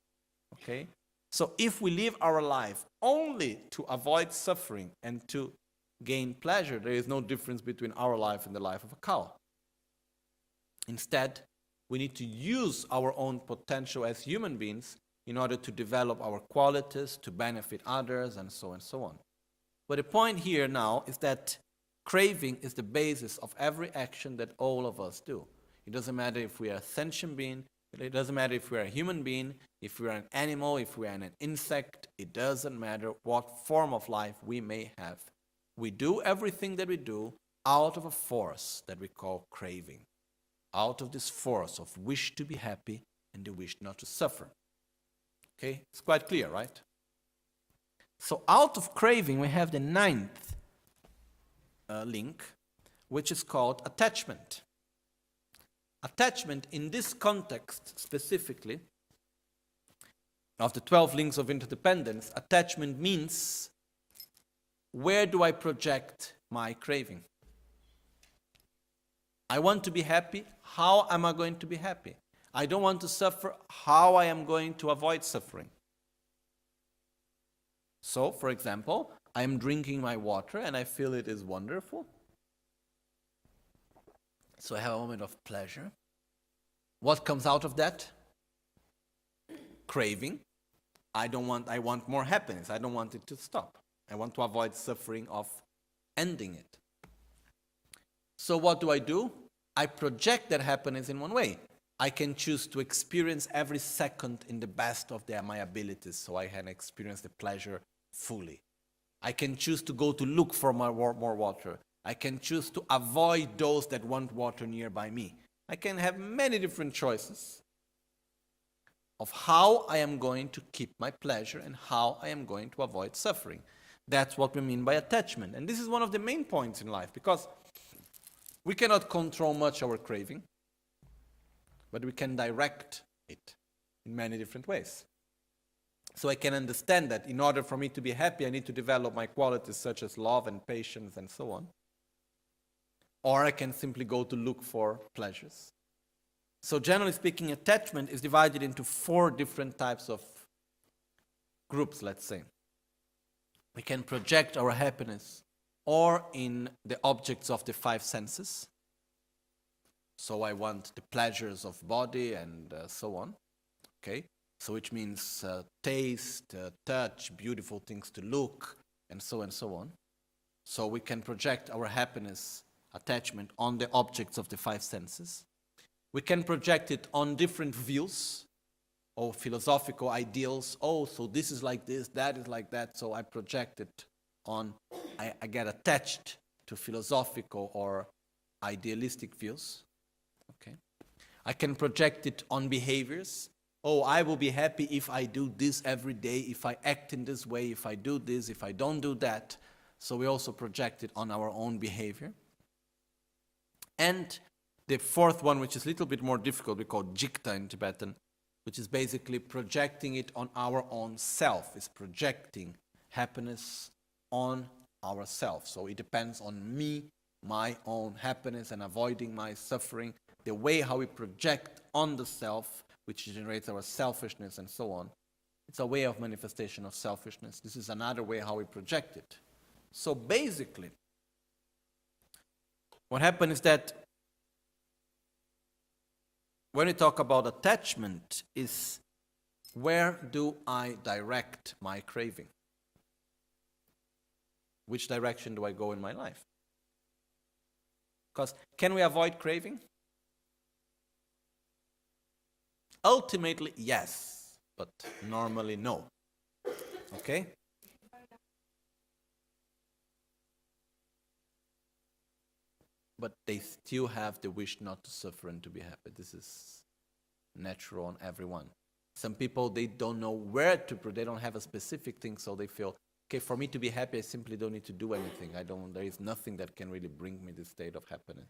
Okay? So if we live our life only to avoid suffering and to gain pleasure, there is no difference between our life and the life of a cow. Instead, we need to use our own potential as human beings in order to develop our qualities, to benefit others, and so on. But the point here now is that craving is the basis of every action that all of us do. It doesn't matter if we are a sentient being, it doesn't matter if we are a human being, if we are an animal, if we are an insect, it doesn't matter what form of life we may have. We do everything that we do out of a force that we call craving. Out of this force of wish to be happy and the wish not to suffer. Okay, it's quite clear, right? So out of craving we have the ninth link, which is called attachment. Attachment in this context specifically, of the 12 links of interdependence, attachment means where do I project my craving? I want to be happy. How am I going to be happy? I don't want to suffer. How I am going to avoid suffering? So, for example, I am drinking my water and I feel it is wonderful. So I have a moment of pleasure. What comes out of that? Craving. I want more happiness. I don't want it to stop. I want to avoid suffering of ending it. So what do? I project that happiness in one way. I can choose to experience every second in the best of my abilities, so I can experience the pleasure fully. I can choose to go to look for more water. I can choose to avoid those that want water nearby me. I can have many different choices of how I am going to keep my pleasure and how I am going to avoid suffering. That's what we mean by attachment. And this is one of the main points in life, because we cannot control much our craving, but we can direct it in many different ways. So I can understand that in order for me to be happy, I need to develop my qualities such as love and patience and so on. Or I can simply go to look for pleasures. So generally speaking, attachment is divided into 4 different types of groups, let's say. We can project our happiness or in the objects of the 5 senses. So I want the pleasures of body and so on. Okay, so which means taste, touch, beautiful things to look, and so on. So we can project our happiness, attachment on the objects of the 5 senses. We can project it on different views or philosophical ideals. Oh, so this is like this, that is like that, so I project it on, I get attached to philosophical or idealistic views. Okay. I can project it on behaviors. Oh, I will be happy if I do this every day, if I act in this way, if I do this, if I don't do that. So we also project it on our own behavior. And the 4th one, which is a little bit more difficult, we call jikta in Tibetan, which is basically projecting it on our own self. It's projecting happiness on ourselves. So it depends on me, my own happiness, and avoiding my suffering. The way how we project on the self, which generates our selfishness and so on, it's a way of manifestation of selfishness. This is another way how we project it. So basically, what happens is that when we talk about attachment, is where do I direct my craving? Which direction do I go in my life? Because can we avoid craving? Ultimately, yes, but normally no. Okay? But they still have the wish not to suffer and to be happy. This is natural on everyone. Some people, they don't know where to put, they don't have a specific thing, so they feel, okay, for me to be happy, I simply don't need to do anything. There is nothing that can really bring me this state of happiness.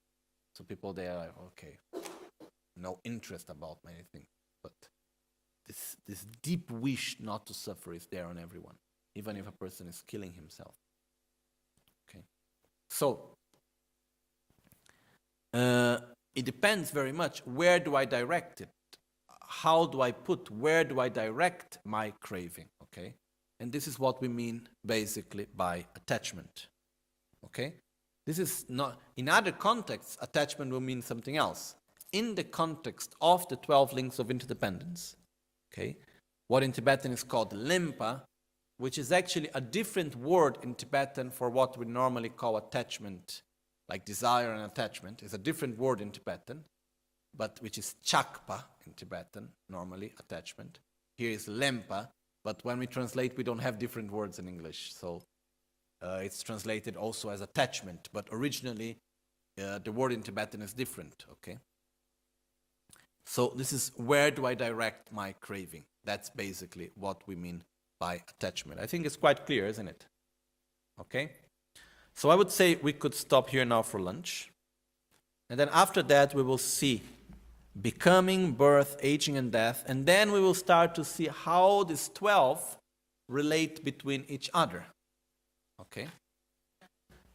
So people, they are like, okay, no interest about many things. But this deep wish not to suffer is there on everyone, even if a person is killing himself. Okay. So, it it depends very much. Where do I direct it? How do I where do I direct my craving? Okay? And this is what we mean basically by attachment. Okay? This is not, in other contexts, attachment will mean something else. In the context of the 12 links of interdependence, okay, what in Tibetan is called limpa, which is actually a different word in Tibetan for what we normally call attachment, like desire and attachment, is a different word in Tibetan, but which is chakpa in Tibetan, normally attachment. Here is lempa, but when we translate, we don't have different words in English, so it's translated also as attachment, but originally the word in Tibetan is different, okay? So this is where do I direct my craving? That's basically what we mean by attachment. I think it's quite clear, isn't it? Okay? So I would say we could stop here now for lunch. And then after that we will see becoming, birth, aging and death. And then we will start to see how these 12 relate between each other. Okay?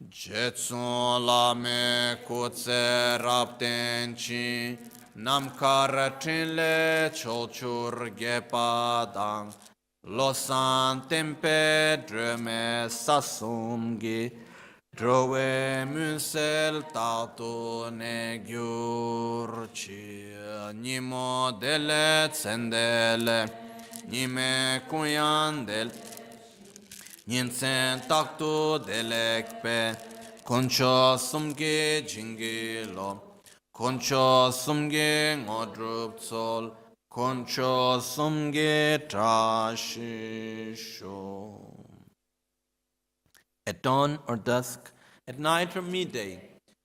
Jetson lame kutse raptenchi namkar trinle cholchur gepadang losan tempe dreme sasumgi drove munsel tato ne gyurchi nimo dele tsendele nime kuyandel Nyensen takto delekpe, koncho sumge jingilo, koncho sumge ngodrup tsol, koncho sumge trashisho. At dawn or dusk, at night or midday,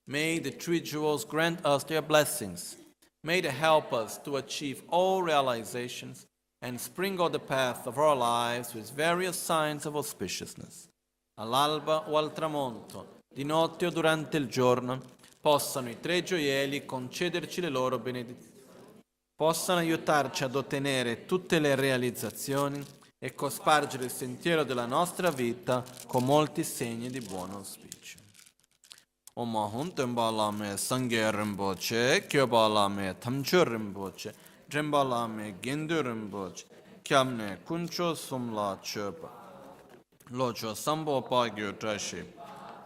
may the three jewels grant us their blessings. May they help us to achieve all realizations and sprinkle the path of our lives with various signs of auspiciousness. All'alba o al tramonto, di notte o durante il giorno, possano i tre gioielli concederci le loro benedizioni, possano aiutarci ad ottenere tutte le realizzazioni e cospargere il sentiero della nostra vita con molti segni di buon auspicio. Oma hun tenpa lame sangye rinpoche, kyopa lame tamcho rinpoche, Dremba lame gendu rinpoche, kyamne kuncho sumla chopa, locho sambo pagyo trashi,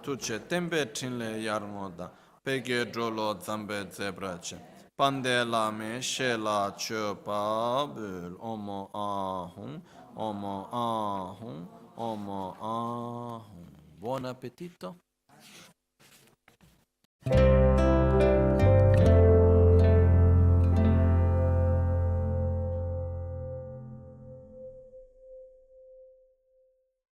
tuche tempe tinle yarmoda, pege drolo zambe zebrache, pande lame shela chopa bul, omo ahun, omo ahun, omo ahun. Buon appetito!